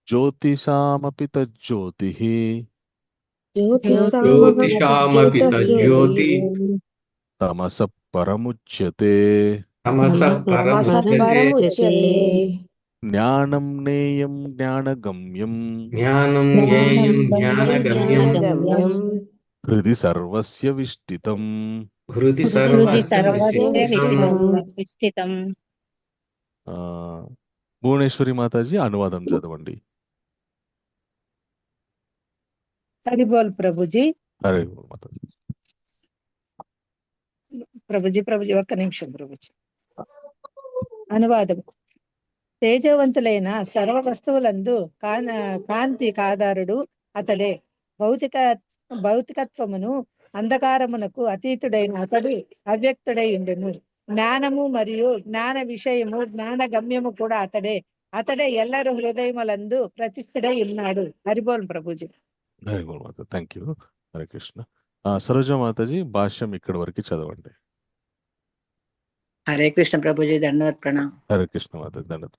జ్యోతిషామపి తజ్జ్యోతిః జ్యోతిషామపి జ్యోతిషామపి తజ్జ్యోతి తమసః పరముచ్యతే. తమసః తమసః పరముచ్యతే. పరముచ్యతే. జ్ఞానం జ్ఞేయం జ్ఞానగమ్యం జ్ఞానం జ్ఞానం జ్ఞేయం జ్ఞేయం జ్ఞానగమ్యం జ్ఞానగమ్యం. హృది సర్వస్య విష్ఠితం. హృది హృది సర్వస్య సర్వస్య విదితం. విదితం. విస్థితం. ఆ, భువనేశ్వరి మాతాజీ అనువాదం చదవండి. హరి బోల్ ప్రభుజీ. హరే మాతాజీ. ప్రభుజీ ఒక్క నిమిషం ప్రభుజీ. అనువాదం. తేజవంతులైన సర్వ వస్తువులందు కాంతి కాదారుడు అతడే. భౌతిక భౌతికత్వమును అంధకారమునకు అతీతుడైన అతడు అవ్యక్తుడై ఉండును. జ్ఞానము మరియు జ్ఞాన విషయము జ్ఞాన గమ్యము కూడా అతడే ఎల్లరు హృదయములందు ప్రతిష్ఠుడై ఉన్నాడు. హరిబోల్ ప్రభుజీ. హరే మాత, థ్యాంక్ యూ. హరే కృష్ణ. సరోజ మాతాజీ భాష్యం ఇక్కడి వరకు చదవండి. హరే కృష్ణ ప్రభుజీ, ధన్యవాద్ ప్రణామ్. హరే కృష్ణ మాతాజీ, దండోత్.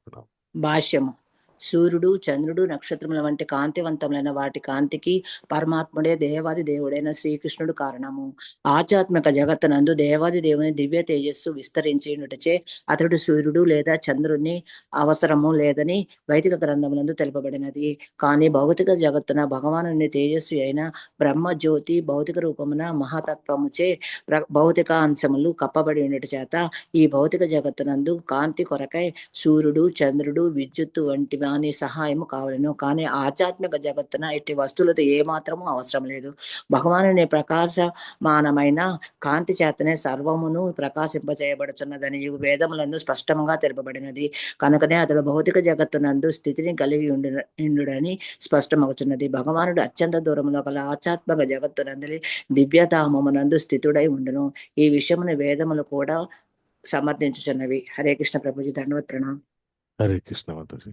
భాష్యము. సూర్యుడు, చంద్రుడు, నక్షత్రముల వంటి కాంతివంతములైన వాటి కాంతికి పరమాత్ముడే దేవాది దేవుడైన శ్రీకృష్ణుడు కారణము. ఆధ్యాత్మిక జగత్తునందు దేవాది దేవుని దివ్య తేజస్సు విస్తరించినటచే అతడు సూర్యుడు లేదా చంద్రుని అవసరము లేదని వైదిక గ్రంథములందు తెలుపబడినది. కానీ భౌతిక జగత్తున భగవానుని తేజస్సు అయిన బ్రహ్మజ్యోతి భౌతిక రూపమున మహాతత్వముచే భౌతిక అంశములు కప్పబడి ఉండట చేత ఈ భౌతిక జగత్తునందు కాంతి కొరకై సూర్యుడు, చంద్రుడు, విద్యుత్తు వంటి వాని సహాయము కావలను. కానీ ఆధ్యాత్మిక జగత్తున ఇట్టి వస్తువులతో ఏమాత్రము అవసరం లేదు. భగవానుని ప్రకాశమానమైన కాంతి చేతనే సర్వమును ప్రకాశింపజేయబడుచున్నదని వేదములందు స్పష్టంగా తెలుపబడినది. కనుకనే అతడు భౌతిక జగత్తునందు స్థితిని కలిగి ఉండుడని స్పష్టమవుతున్నది. భగవానుడు అత్యంత దూరంలో గల ఆధ్యాత్మిక జగత్తునందు దివ్యధామమునందు స్థితుడై ఉండును. ఈ విషయమును వేదములు కూడా సమర్థించుచున్నవి. హరే కృష్ణ ప్రభుజీ, ధన్యవాద్ ప్రణామ్. హరే కృష్ణ మాతాజీ.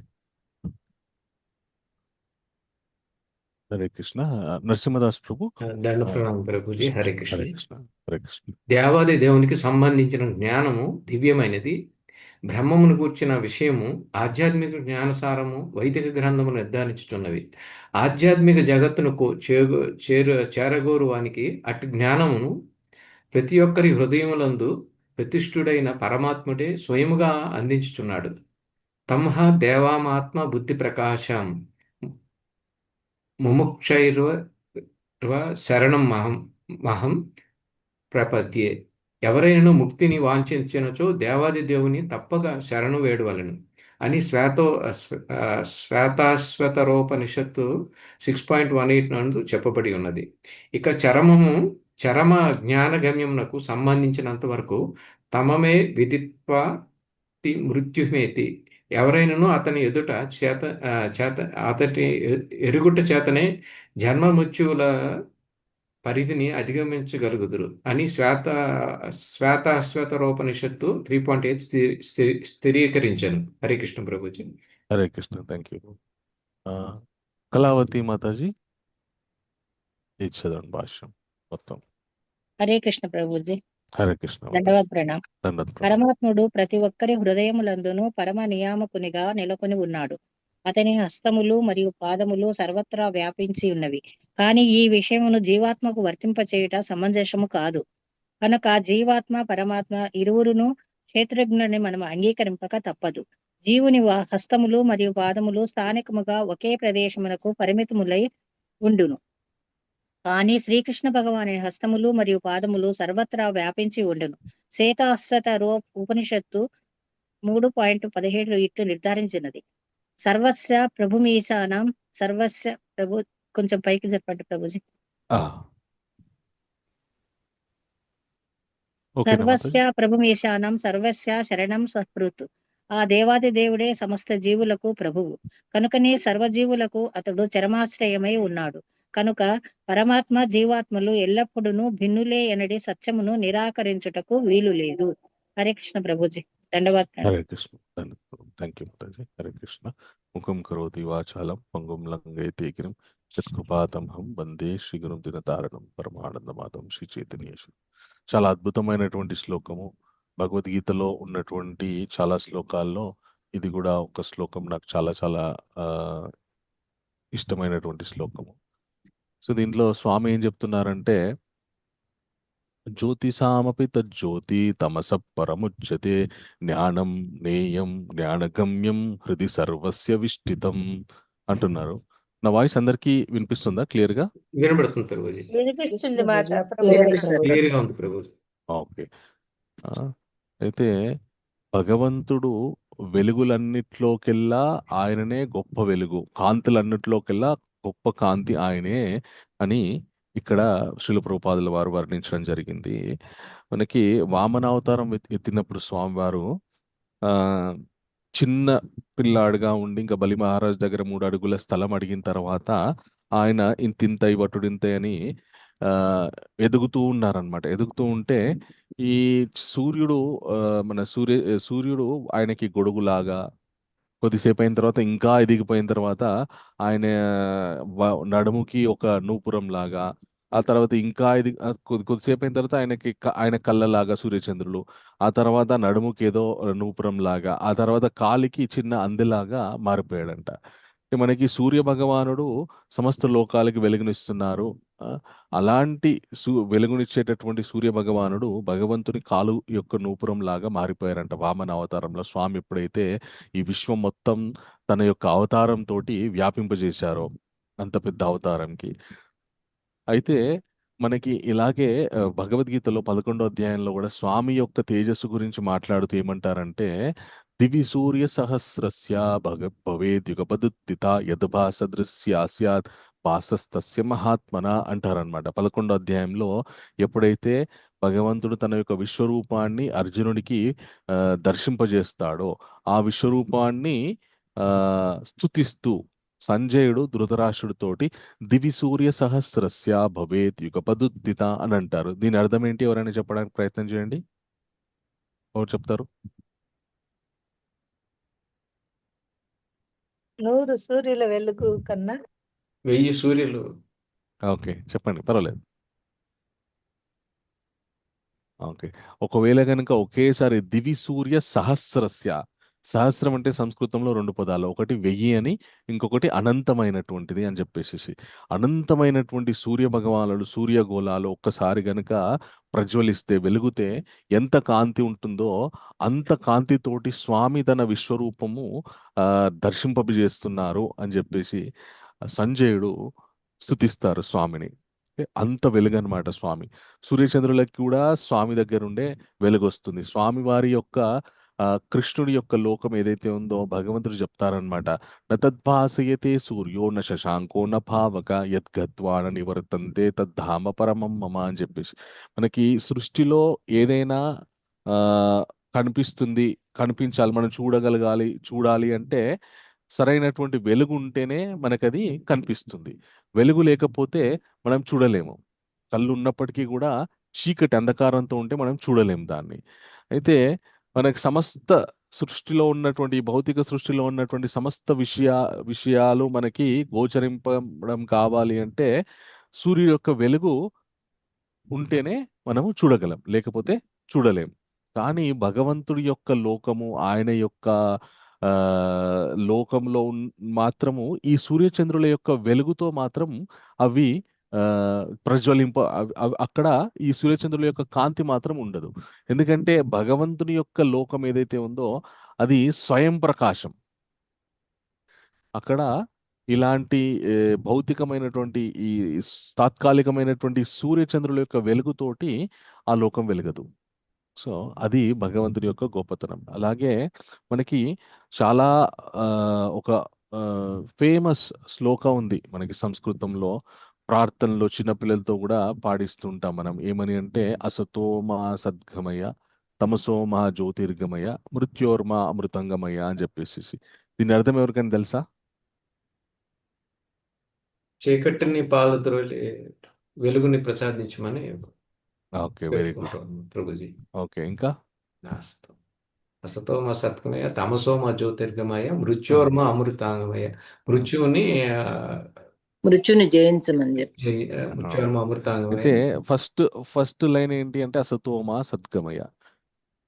హరే కృష్ణ. నరసింహదాస్ ప్రభు. దండ ప్రణామం ప్రభుజీ. హరే కృష్ణ. హరే కృష్ణ. హరే కృష్ణ. దేవాది దేవునికి సంబంధించిన జ్ఞానము దివ్యమైనది. బ్రహ్మమును గూర్చిన విషయము ఆధ్యాత్మిక జ్ఞానసారము వైదిక గ్రంథములు నిర్ధారించుచున్నవి. ఆధ్యాత్మిక జగత్తును చేరగోరు వానికి అటు జ్ఞానమును ప్రతి ఒక్కరి హృదయములందు ప్రతిష్ఠుడైన పరమాత్ముడే స్వయముగా అందించుచున్నాడు. తమః దేవామాత్మ బుద్ధి ప్రకాశం ముముక్షైర్వ శరణం మహం ప్రపద్యే. ఎవరైనా ముక్తిని వాంఛించినచో దేవాది దేవుని తప్పక శరణు వేడవలను అని శ్వేతాశ్వతరోపనిషత్తు 6.18 నందు చెప్పబడి ఉన్నది. ఇక చరమ జ్ఞానగమ్యమునకు సంబంధించినంత వరకు తమమే విదిత్వా మృత్యుమేతి. ఎవరైనాను అతని ఎదుట అతని ఎరుగుట చేతనే జన్మ మృత్యువుల పరిధిని అధిగమించగలుగుదురు అని శ్వేతాశ్వతరోపనిషత్తు 3.8 స్థిరీకరించాను. హరే కృష్ణ ప్రభుజీ. Hare Krishna, thank you. కళావతి మాతాజీ ఇది చదవండి భాష్యం మొత్తం. హరే కృష్ణ ప్రభుజీ. హరే కృష్ణ. దండవత్ ప్రణామ్. దండోత్. పరమాత్ముడు ప్రతి ఒక్కరి హృదయములందును పరమ నియామకునిగా నెలకొని ఉన్నాడు. అతని హస్తములు మరియు పాదములు సర్వత్రా వ్యాపించి ఉన్నవి. కానీ ఈ విషయమును జీవాత్మకు వర్తింపచేయుట సమంజసము కాదు. కనుక జీవాత్మ పరమాత్మ ఇరువురును క్షేత్రజ్ఞుని మనం అంగీకరింపక తప్పదు. జీవుని హస్తములు మరియు పాదములు స్థానికముగా ఒకే ప్రదేశమునకు పరిమితములై ఉండును. కానీ శ్రీకృష్ణ భగవాని హస్తములు మరియు పాదములు సర్వత్రా వ్యాపించి ఉండును. శ్వేతాశ్వత ఉపనిషత్తు 3.17 ఇట్లు నిర్ధారించినది. సర్వస్య ప్రభుమీశానం సర్వస్య ప్రభు. కొంచెం పైకి చెప్పండి ప్రభుజీ. సర్వస్య ప్రభుమీశానం సర్వస్య శరణం సహృత్. ఆ దేవాది దేవుడే సమస్త జీవులకు ప్రభువు. కనుకనే సర్వజీవులకు అతడు చరమాశ్రయమై ఉన్నాడు. కనుక పరమాత్మ జీవాత్మలు ఎల్లప్పుడూ భిన్నులే ఎనడి సత్యమును నిరాకరించుటకు వీలు లేదు. హరే కృష్ణ ప్రభుజీ, దండవాద్. హరే కృష్ణ, థ్యాంక్ యూ మాతాజీ. హరే కృష్ణ. ముఖం కరోతి వాచాలం పంగుం లంఘయతే గిరిం యత్కృపాతమహం వందే శ్రీగురుం దినతారణం పరమానందమాతం శ్రీ చైతన్యేశ్వరం. చాలా అద్భుతమైనటువంటి శ్లోకము. భగవద్గీతలో ఉన్నటువంటి చాలా శ్లోకాల్లో ఇది కూడా ఒక శ్లోకం నాకు చాలా చాలా ఇష్టమైనటువంటి శ్లోకము. సో దీంట్లో స్వామి ఏం చెప్తున్నారంటే, జ్యోతిషామపి తజ్జ్యోతి తమస పరముచ్యతే జ్ఞానం నేయం జ్ఞానగమ్యం హృది సర్వస్య విష్టితం అంటున్నారు. నా వాయిస్ అందరికీ వినిపిస్తుందా క్లియర్ గా? వినబడుతుంది ప్రభుజీ, వినిపిస్తుంది మాట వినిపిస్తుంది. క్లియర్ గా ఉంది ప్రభుజీ. ఓకే. ఆ, అయితే భగవంతుడు వెలుగులన్నిట్లోకెల్లా ఆయననే గొప్ప వెలుగు, కాంతులన్నిట్లోకెల్లా గొప్ప కాంతి ఆయనే అని ఇక్కడ శ్రీల ప్రభుపాదుల వారు వర్ణించడం జరిగింది. మనకి వామనావతారం ఎత్తినప్పుడు స్వామివారు ఆ చిన్న పిల్లాడుగా ఉండి ఇంకా బలి మహారాజ్ దగ్గర 3 అడుగుల స్థలం అడిగిన తర్వాత ఆయన ఇంతింతై వటుడింతై అని ఆ ఎదుగుతూ ఉన్నారనమాట. ఎదుగుతూ ఉంటే ఈ సూర్యుడు ఆ, మన సూర్యుడు ఆయనకి గొడుగులాగా, కొద్దిసేపు అయిన తర్వాత ఇంకా ఎదిగిపోయిన తర్వాత ఆయన నడుముకి ఒక నూపురం లాగా, ఆ తర్వాత ఇంకా కొద్దిసేపు అయిన తర్వాత ఆయన కళ్ళలాగా సూర్యచంద్రులు, ఆ తర్వాత నడుముకి ఏదో నూపురం లాగా, ఆ తర్వాత కాలికి చిన్న అందెలాగా మారిపోయాడంట. అంటే మనకి సూర్య భగవానుడు సమస్త లోకాలకి వెలుగునిస్తున్నారు. ఆ, అలాంటి వెలుగునిచ్చేటటువంటి సూర్య భగవానుడు భగవంతుని కాలు యొక్క నూపురం లాగా మారిపోయారంట వామన అవతారంలో. స్వామి ఎప్పుడైతే ఈ విశ్వం మొత్తం తన యొక్క అవతారం తోటి వ్యాపింపజేశారో, అంత పెద్ద అవతారంకి. అయితే మనకి ఇలాగే భగవద్గీతలో 11వ అధ్యాయంలో కూడా స్వామి యొక్క తేజస్సు గురించి మాట్లాడుతూ ఏమంటారంటే, దివి సూర్య సహస్రస్య భవేద్ యుగపదుత్తిత యద్భాసదృశ్య స్యాత్ భాసస్తస్య మహాత్మన అంటారనమాట. 11వ అధ్యాయంలో ఎప్పుడైతే భగవంతుడు తన యొక్క విశ్వరూపాన్ని అర్జునుడికి దర్శింపజేస్తాడో, ఆ విశ్వరూపాన్ని స్తుతిస్తూ సంజయుడు ధృతరాష్ట్రుడితోటి దివి సూర్య సహస్రస్య భవేత్ యుగపదుత్తిత అని అంటారు. దీని అర్థం ఏంటి? ఎవరైనా చెప్పడానికి ప్రయత్నం చేయండి. ఎవరు చెప్తారు? 100 సూర్యుల వెలుగు కన్నా 1000 సూర్యులు. ఓకే, చెప్పండి, పర్వాలేదు. ఓకే, ఒకవేళ కనుక ఒకేసారి దివి సూర్య సహస్రస్య, సహస్రం అంటే సంస్కృతంలో 2 పదాలు, ఒకటి 1000 అని, ఇంకొకటి అనంతమైనటువంటిది అని చెప్పేసి. అనంతమైనటువంటి సూర్య భగవానుడు సూర్యగోళాలు ఒక్కసారి గనుక ప్రజ్వలిస్తే, వెలుగుతే ఎంత కాంతి ఉంటుందో అంత కాంతితోటి స్వామి తన విశ్వరూపము దర్శింపజేస్తున్నారు అని చెప్పేసి సంజయుడు స్తుతిస్తారు స్వామిని. అంత వెలుగు అనమాట స్వామి. సూర్యచంద్రులకి కూడా స్వామి దగ్గర ఉండే వెలుగు వస్తుంది. స్వామి వారి యొక్క కృష్ణుడి యొక్క లోకం ఏదైతే ఉందో భగవంతుడు చెప్తారనమాట, నతద్భాసయతే సూర్యో న శశాంకో న భావక యద్గత్వాన నివర్తంతే తద్ధామ పరమం మమ అని చెప్పేసి. మనకి సృష్టిలో ఏదైనా ఆ కనిపిస్తుంది, కనిపించాలి, మనం చూడాలి అంటే సరైనటువంటి వెలుగు ఉంటేనే మనకది కనిపిస్తుంది. వెలుగు లేకపోతే మనం చూడలేము. కళ్ళు ఉన్నప్పటికీ కూడా చీకటి అంధకారంతో ఉంటే మనం చూడలేము దాన్ని. అయితే మనకి సమస్త సృష్టిలో ఉన్నటువంటి, ఈ భౌతిక సృష్టిలో ఉన్నటువంటి సమస్త విషయాలు మనకి గోచరింపడం కావాలి అంటే సూర్యుడు యొక్క వెలుగు ఉంటేనే మనము చూడగలం, లేకపోతే చూడలేం. కానీ భగవంతుడి యొక్క లోకము, ఆయన యొక్క ఆ లోకంలో మాత్రము ఈ సూర్యచంద్రుల యొక్క వెలుగుతో మాత్రం అవి ఆ అక్కడ ఈ సూర్యచంద్రుల యొక్క కాంతి మాత్రం ఉండదు. ఎందుకంటే భగవంతుని యొక్క లోకం ఏదైతే ఉందో అది స్వయం ప్రకాశం. అక్కడ ఇలాంటి భౌతికమైనటువంటి ఈ తాత్కాలికమైనటువంటి సూర్యచంద్రుల యొక్క వెలుగుతోటి ఆ లోకం వెలగదు. సో అది భగవంతుడి యొక్క గొప్పతనం. అలాగే మనకి చాలా ఒక ఫేమస్ శ్లోకం ఉంది మనకి సంస్కృతంలో. ప్రార్థనలో చిన్నపిల్లలతో కూడా పాడిస్తుంటాం మనం. ఏమని అంటే, అసతోమా సద్గమయ తమసోమా జ్యోతిర్గమయ మృత్యోర్మా అమృతంగమయ అని చెప్పేసి. దీని అర్థం ఎవరికైనా తెలుసా? చీకటిని పాలద్రోలి వెలుగుని ప్రసాదించమని. Okay, very good Prabhuji. Okay, ఇంకా అసతోమ సత్కమయ తమసోమ జ్యోతిర్గమయ మృత్యోర్మ అమృతాంగమయ. మృత్యువుని జయించమని చెప్పి మృత్యోర్మ అమృతాంగమయ. అయితే ఫస్ట్ లైన్ ఏంటి అంటే అసతోమ సద్గమయ.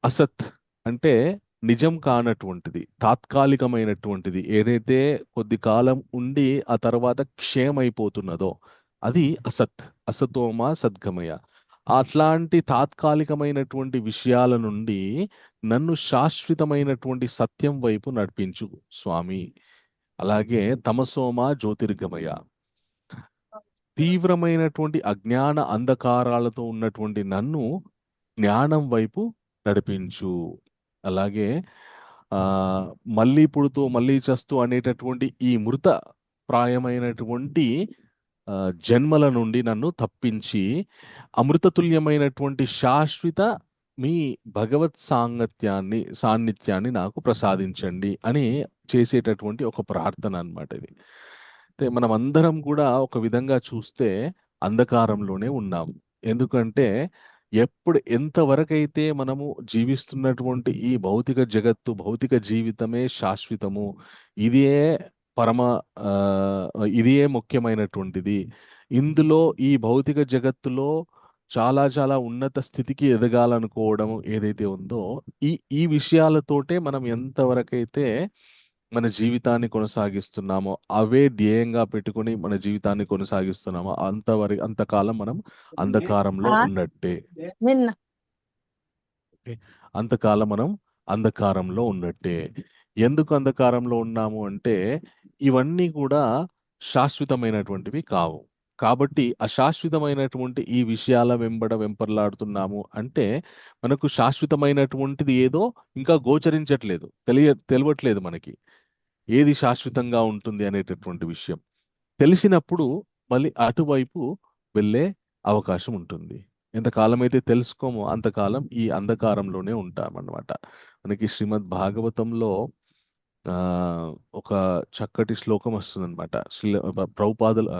అసత్ అంటే నిజం కానటువంటిది, తాత్కాలికమైనటువంటిది ఏదైతే కొద్ది కాలం ఉండి ఆ తర్వాత క్షయమైపోతున్నదో అది అసత్. అసతోమ సద్గమయ. అట్లాంటి తాత్కాలికమైనటువంటి విషయాల నుండి నన్ను శాశ్వతమైనటువంటి సత్యం వైపు నడిపించు స్వామి. అలాగే తమసోమ జ్యోతిర్గమయ. తీవ్రమైనటువంటి అజ్ఞాన అంధకారాలతో ఉన్నటువంటి నన్ను జ్ఞానం వైపు నడిపించు. అలాగే ఆ మళ్ళీ పుడుతూ మళ్ళీ చస్తూ అనేటటువంటి ఈ మృత ప్రాయమైనటువంటి జన్మల నుండి నన్ను తప్పించి అమృతతుల్యమైనటువంటి శాశ్వత మీ భగవత్ సాన్నిధ్యాన్ని నాకు ప్రసాదించండి అని చేసేటటువంటి ఒక ప్రార్థన అన్నమాట ఇది. అయితే మనం అందరం కూడా ఒక విధంగా చూస్తే అంధకారంలోనే ఉన్నాం. ఎందుకంటే ఎంతవరకైతే మనము జీవిస్తున్నటువంటి ఈ భౌతిక జగత్తు, భౌతిక జీవితమే శాశ్వతము, ఇదే పరమ ఆ, ఇదే ముఖ్యమైనటువంటిది, ఇందులో ఈ భౌతిక జగత్తులో చాలా చాలా ఉన్నత స్థితికి ఎదగాలనుకోవడం ఏదైతే ఉందో, ఈ ఈ విషయాలతోటే మనం ఎంతవరకైతే మన జీవితాన్ని కొనసాగిస్తున్నామో, అవే ధ్యేయంగా పెట్టుకొని మన జీవితాన్ని కొనసాగిస్తున్నామో అంతకాలం మనం అంధకారంలో ఉన్నట్టే. నిన్న ఓకే. అంతకాలం మనం అంధకారంలో ఉన్నట్టే. ఎందుకు అంధకారంలో ఉన్నాము అంటే ఇవన్నీ కూడా శాశ్వతమైనటువంటివి కావు. కాబట్టి అశాశ్వతమైనటువంటి ఈ విషయాల వెంపర్లాడుతున్నాము అంటే మనకు శాశ్వతమైనటువంటిది ఏదో ఇంకా గోచరించట్లేదు, తెలియట్లేదు మనకి ఏది శాశ్వతంగా ఉంటుంది అనేటటువంటి విషయం. తెలిసినప్పుడు మళ్ళీ అటువైపు వెళ్ళే అవకాశం ఉంటుంది. ఎంతకాలం అయితే తెలుసుకోమో అంతకాలం ఈ అంధకారంలోనే ఉంటామన్నమాట. మనకి శ్రీమద్ భాగవతంలో ఒక చక్కటి శ్లోకం వస్తుందన్నమాట. ప్రభుపాదులు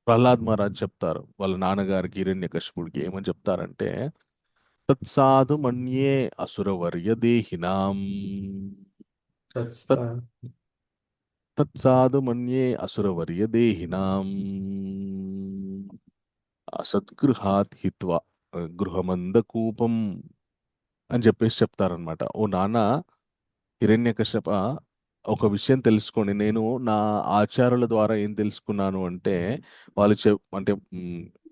ప్రహ్లాద్ మహారాజ్ చెప్తారు వాళ్ళ నాన్నగారికి హిరణ్యకశిపుడికి. ఏమని చెప్తారంటే, తత్సాధు మన్యే అసురవర్య దేహినాం తత్సాధు మన్యే అసురవర్య దేహినాం అసద్గృహాత్ హిత్వా గృహమందకూపం అని చెప్పేసి చెప్తారనమాట. ఓ నాన్న హిరణ్యకశప, ఒక విషయం తెలుసుకోండి. నేను నా ఆచార్యుల ద్వారా ఏం తెలుసుకున్నాను అంటే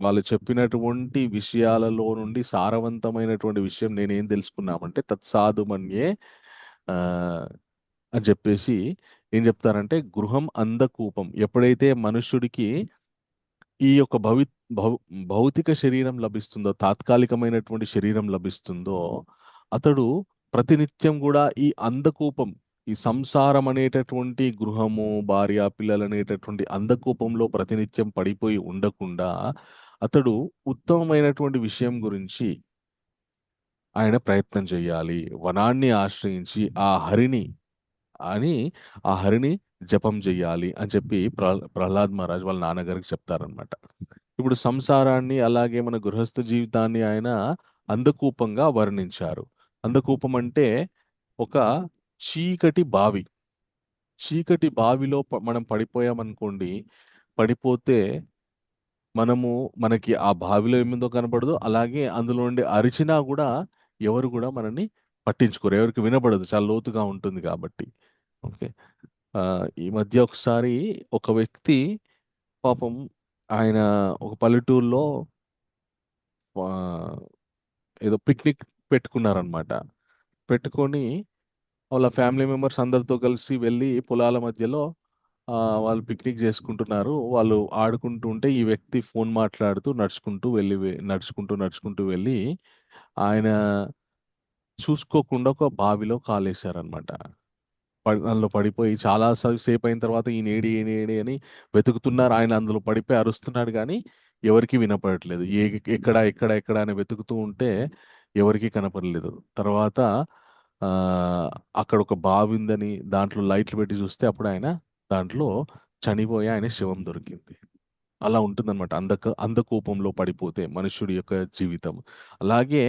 వాళ్ళు చెప్పినటువంటి విషయాలలో నుండి సారవంతమైనటువంటి విషయం నేనేం తెలుసుకున్నామంటే తత్సాధు మన్యే ఆ అని చెప్పేసి ఏం చెప్తారంటే, గృహం అందకూపం. ఎప్పుడైతే మనుష్యుడికి ఈ యొక్క భౌతిక శరీరం లభిస్తుందో, తాత్కాలికమైనటువంటి శరీరం లభిస్తుందో, అతడు ప్రతినిత్యం కూడా ఈ అంధకూపం, ఈ సంసారం అనేటటువంటి గృహము, భార్య, పిల్లలు అనేటటువంటి అంధకూపంలో ప్రతినిత్యం పడిపోయి ఉండకుండా అతడు ఉత్తమమైనటువంటి విషయం గురించి ఆయన ప్రయత్నం చేయాలి. వనాన్ని ఆశ్రయించి ఆ హరిని జపం చెయ్యాలి అని చెప్పి ప్రహ్లాద్ మహారాజ్ వాళ్ళ నాన్నగారికి చెప్తారనమాట. ఇప్పుడు సంసారాన్ని అలాగే మన గృహస్థ జీవితాన్ని ఆయన అంధకూపంగా వర్ణించారు. అంధకూపం అంటే ఒక చీకటి బావి. చీకటి బావిలో మనం పడిపోయామనుకోండి, పడిపోతే మనకి ఆ బావిలో ఏమిందో కనపడదు. అలాగే అందులో నుండి అరిచినా కూడా ఎవరు కూడా మనల్ని పట్టించుకోరు, ఎవరికి వినపడదు, చాలా లోతుగా ఉంటుంది కాబట్టి. ఓకే. ఈ మధ్య ఒకసారి ఒక వ్యక్తి పాపం ఆయన ఒక పల్లెటూరులో ఏదో పిక్నిక్ పెట్టుకున్నారనమాట. పెట్టుకొని వాళ్ళ ఫ్యామిలీ మెంబర్స్ అందరితో కలిసి వెళ్ళి పొలాల మధ్యలో వాళ్ళు పిక్నిక్ చేసుకుంటున్నారు. వాళ్ళు ఆడుకుంటూ ఉంటే ఈ వ్యక్తి ఫోన్ మాట్లాడుతూ నడుచుకుంటూ వెళ్ళి ఆయన చూసుకోకుండా ఒక బావిలో కాలేశారనమాట. అందులో పడిపోయి చాలా సేపు అయిన తర్వాత ఈయనేడి అని వెతుకుతున్నారు. ఆయన అందులో పడిపోయి అరుస్తున్నాడు కానీ ఎవరికి వినపడట్లేదు. ఎక్కడ అని వెతుకుతూ ఉంటే ఎవరికి కనపడలేదు. తర్వాత అక్కడ ఒక బావి ఉందని దాంట్లో లైట్లు పెట్టి చూస్తే అప్పుడు దాంట్లో చనిపోయి ఆయన శవం దొరికింది. అలా ఉంటుందన్నమాట అంధకూపంలో పడిపోతే మనుష్యుడి యొక్క జీవితం. అలాగే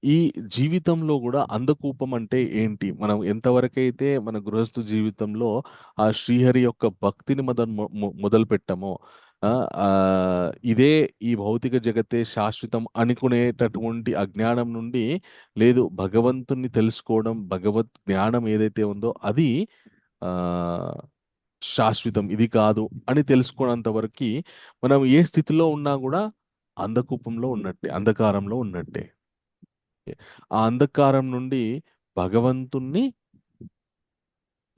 ఈ జీవితంలో కూడా అంధకూపం అంటే ఏంటి, మనం ఎంతవరకైతే మన గృహస్థ జీవితంలో ఆ శ్రీహరి యొక్క భక్తిని మొదలు పెట్టామో, ఆ, ఆ, ఇదే ఈ భౌతిక జగతే శాశ్వతం అనుకునేటటువంటి అజ్ఞానం నుండి, లేదు భగవంతుని తెలుసుకోవడం, భగవత్ జ్ఞానం ఏదైతే ఉందో అది ఆ శాశ్వతం, ఇది కాదు అని తెలుసుకున్నంత వరకు మనం ఏ స్థితిలో ఉన్నా కూడా అంధకూపంలో ఉన్నట్టే, అంధకారంలో ఉన్నట్టే. ఆ అంధకారం నుండి భగవంతుణ్ణి,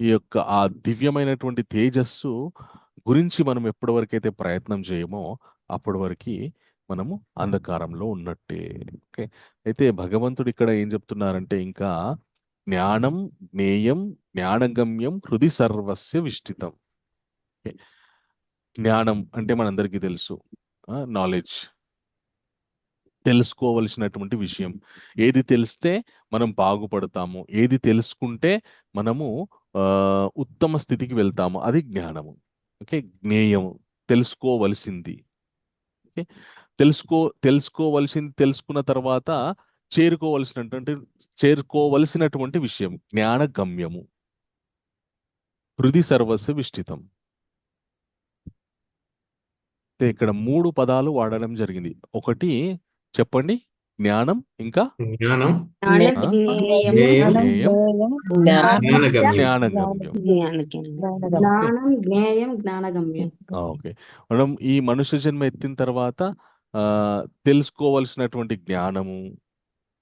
ఈ యొక్క ఆ దివ్యమైనటువంటి తేజస్సు గురించి మనం ఎప్పటి వరకైతే ప్రయత్నం చేయమో అప్పటి వరకు మనము అంధకారంలో ఉన్నట్టే. ఓకే. అయితే భగవంతుడు ఇక్కడ ఏం చెప్తున్నారంటే, ఇంకా జ్ఞానం జ్ఞేయం జ్ఞానగమ్యం హృది సర్వస్య విష్టితం. ఓకే. జ్ఞానం అంటే మనందరికీ తెలుసు, నాలెడ్జ్, తెలుసుకోవలసినటువంటి విషయం. ఏది తెలిస్తే మనం బాగుపడతాము, ఏది తెలుసుకుంటే మనము ఉత్తమ స్థితికి వెళ్తాము, అది జ్ఞానము. ఓకే. జ్ఞేయము, తెలుసుకోవలసింది. ఓకే. తెలుసుకోవలసింది తెలుసుకున్న తర్వాత చేరుకోవలసినటువంటి చేరుకోవలసినటువంటి విషయం జ్ఞాన గమ్యము, హృది సర్వస్వ విష్టితం. అయితే ఇక్కడ 3 పదాలు వాడడం జరిగింది. ఒకటి చెప్పండి, జ్ఞానం, ఇంకా జ్ఞానం, జ్ఞానం, ఆ, జ్ఞేయం, జ్ఞేయం, జ్ఞేయం, జ్ఞానగమ్యం. జ్ఞానగమ్యం. ఓకే. జ్ఞానం జ్ఞేయం జ్ఞానగమ్యం. ఓకే. మనం ఈ మనుష్య జన్మ ఎత్తిన తర్వాత ఆ, తెలుసుకోవలసినటువంటి జ్ఞానము,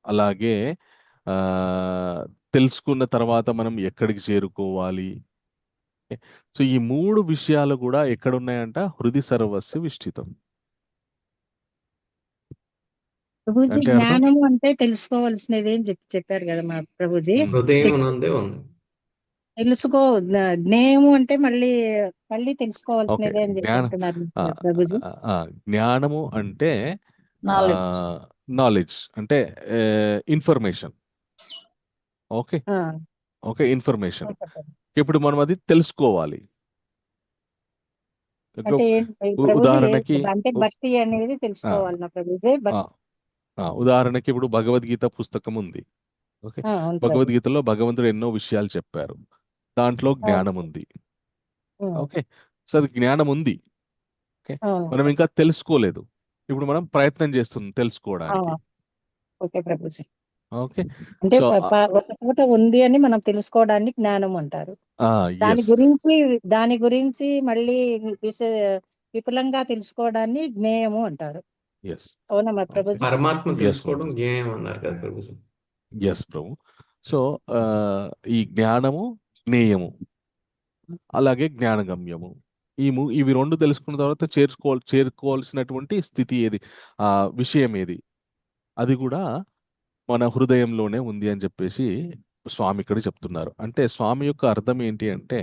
అలాగే ఆ, తెలుసుకున్న తర్వాత మనం ఎక్కడికి చేరుకోవాలి. సో ఈ 3 విషయాలు కూడా ఎక్కడున్నాయంట, హృది సర్వస్వ విష్టితం. ప్రభుజీ, అంటే అర్థం జ్ఞానము అంటే తెలుసుకోవాల్సినది అని చెప్పారు కదా మా ప్రభుజీ. హృదయం నందే ఉంది. జ్ఞేయము అంటే మళ్ళీ ఓకే. తెలుసుకోవాల్సినదే అని చెప్పి అంటున్నారు ఆ, ప్రభుజీ. జ్ఞానము అంటే నాలెడ్జ్. నాలెడ్జ్ అంటే ఇన్ఫర్మేషన్. ఓకే. ఆ, ఓకే. ఇన్ఫర్మేషన్. ఓకే ప్రభు. ఇప్పుడు మనం అది తెలుసుకోవాలి. అంటే ప్రభుజీ ఉదాహరణకి అంటే భక్తి అనేది ఆ, తెలుసుకోవాలి నా ప్రభుజీ. ఆ, ఉదాహరణకి ఇప్పుడు భగవద్గీత పుస్తకం ఉంది. ఓకే. అవును ప్రభు. భగవద్గీతలో భగవంతుడు ఎన్నో విషయాలు చెప్పారు, దాంట్లో అవును. జ్ఞానం ఉంది. ఉమ్, ఓకే. సో అది జ్ఞానం ఉంది. ఓకే. అవును. మనం ఇంకా తెలుసుకోలేదు, ఇప్పుడు మనం ప్రయత్నం చేస్తున్నాం ఆ, తెలుసుకోవడానికి. ఓకే ప్రభుజీ. ఓకే. అంటే సో ఒక చోట ఉంది అని మనం తెలుసుకోవడాన్ని జ్ఞానం అంటారు. దాని ఎస్, గురించి మళ్ళీ విపులంగా తెలుసుకోవడాన్ని జ్ఞేయము అంటారు. ఎస్, అవునా మా ఓకే, ప్రభుజీ? పరమాత్మ ఎస్ తెలుసుకోవడం జ్ఞేయం అన్నారు కదా ప్రభు. ఎస్ ప్రభు. సో ఈ జ్ఞానము, జ్ఞేయము, అలాగే జ్ఞానగమ్యము, ఇవి 2 తెలుసుకున్న తర్వాత చేరుకోవాల్సినటువంటి స్థితి ఏది, ఆ విషయం ఏది, అది కూడా మన హృదయంలోనే ఉంది అని చెప్పేసి స్వామి ఇక్కడ చెప్తున్నారు. అంటే స్వామి యొక్క అర్థం ఏంటి అంటే,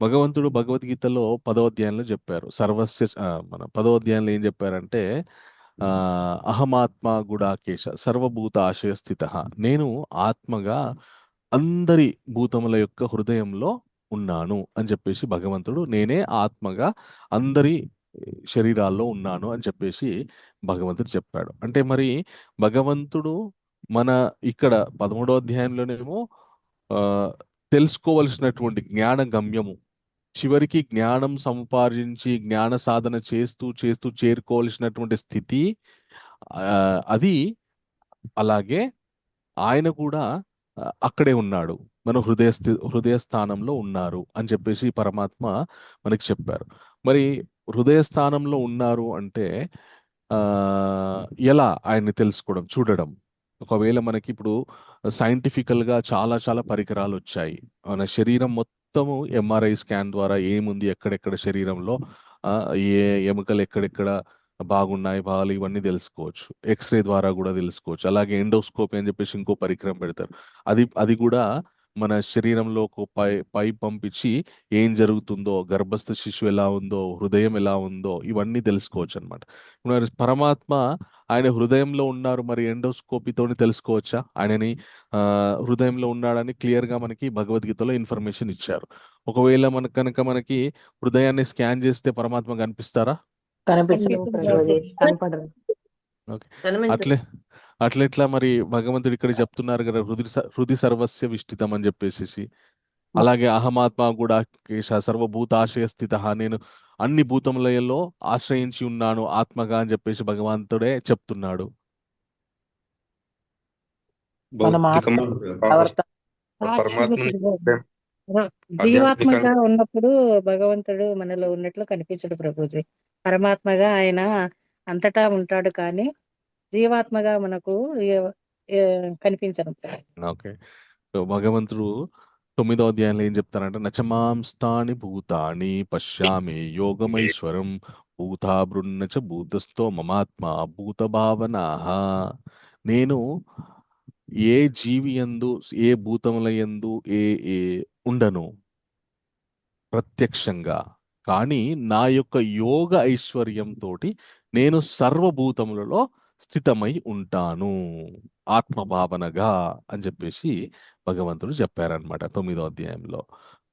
భగవంతుడు భగవద్గీతలో 10వ అధ్యాయంలో చెప్పారు, మన 10వ అధ్యాయంలో ఏం చెప్పారంటే, ఆ అహమాత్మ గుడాకేశ సర్వభూత ఆశయ స్థిత, నేను ఆత్మగా అందరి భూతముల యొక్క హృదయంలో ఉన్నాను అని చెప్పేసి భగవంతుడు, నేనే ఆత్మగా అందరి శరీరాల్లో ఉన్నాను అని చెప్పేసి భగవంతుడు చెప్పాడు. అంటే మరి భగవంతుడు మన ఇక్కడ 13వ అధ్యాయంలోనేమో ఆ, తెలుసుకోవలసినటువంటి జ్ఞాన గమ్యము, చివరికి జ్ఞానం సంపాదించి జ్ఞాన సాధన చేస్తూ చేస్తూ చేరుకోవాల్సినటువంటి స్థితి, ఆ, అది అలాగే ఆయన కూడా అక్కడే ఉన్నాడు, మన హృదయ స్థానంలో ఉన్నారు అని చెప్పేసి పరమాత్మ మనకి చెప్పారు. మరి హృదయ స్థానంలో ఉన్నారు అంటే ఆ ఎలా ఆయన్ని తెలుసుకోవడం, చూడడం. ఒకవేళ మనకి ఇప్పుడు scientifical గా చాలా చాలా పరికరాలు వచ్చాయి, మన శరీరం మొత్తము ఎంఆర్ఐ స్కాన్ ద్వారా ఏముంది ఎక్కడెక్కడ శరీరంలో, ఆ, ఏ ఎముకలు ఎక్కడెక్కడ బాగున్నాయి బాగాలి ఇవన్నీ తెలుసుకోవచ్చు. ఎక్స్రే ద్వారా కూడా తెలుసుకోవచ్చు. అలాగే ఎండోస్కోపీ అని చెప్పేసి ఇంకో పరికరం పెడతారు, అది కూడా మన శరీరంలో ఒక పై పంపించి ఏం జరుగుతుందో, గర్భస్థ శిశువు ఎలా ఉందో, హృదయం ఎలా ఉందో ఇవన్నీ తెలుసుకోవచ్చు అనమాట. మరి పరమాత్మ ఆయన హృదయంలో ఉన్నారు, మరి ఎండోస్కోపీతోని తెలుసుకోవచ్చా ఆయనని హృదయంలో ఉన్నాడని క్లియర్ గా మనకి భగవద్గీతలో ఇన్ఫర్మేషన్ ఇచ్చారు. ఒకవేళ మనకి హృదయాన్ని స్కాన్ చేస్తే పరమాత్మ కనిపిస్తారా? కనిపించలేము కనిపించదు ప్రభుజీ, ప్రభు. కనపడరు. ఓకే. అట్లెట్లా మరి భగవంతుడు ఇక్కడ చెప్తున్నారు కదా, హృది సర్వస్య విష్టితం అని చెప్పేసి. అలాగే అహమాత్మ గుడాకేశ సర్వభూతాశయ స్థిత, నేను అన్ని భూతములలో ఆశ్రయించి ఉన్నాను ఆత్మగా అని చెప్పేసి భగవంతుడే చెప్తున్నాడు. మనం భౌతికమైన ప్రవర్తన పరమాత్మని జీవాత్మగా ఆధ్యాత్మికంగా ఉన్నప్పుడు భగవంతుడు మనలో ఉన్నట్లు కనిపించడు ప్రభుజీ. పరమాత్మగా ఆయన అంతటా ఉంటాడు, కానీ జీవాత్మగా మనకు కనిపించడం. ఓకే. సో భగవంతుడు 9వ అధ్యాయంలో ఏం చెప్తారంటే, నచమాంస్తాని భూతాని పశ్యామి యోగమైశ్వరం భూతా బృన్నచ భూతస్థో మమాత్మ భూత భావనాహ. నేను ఏ జీవి యందు ఏ భూతముల యందు ఏ ఏ ఉండను ప్రత్యక్షంగా, కానీ నా యొక్క యోగ ఐశ్వర్యంతో నేను సర్వభూతములలో స్థితమై ఉంటాను ఆత్మభావనగా అని చెప్పేసి భగవంతుడు చెప్పారనమాట 9వ అధ్యాయంలో.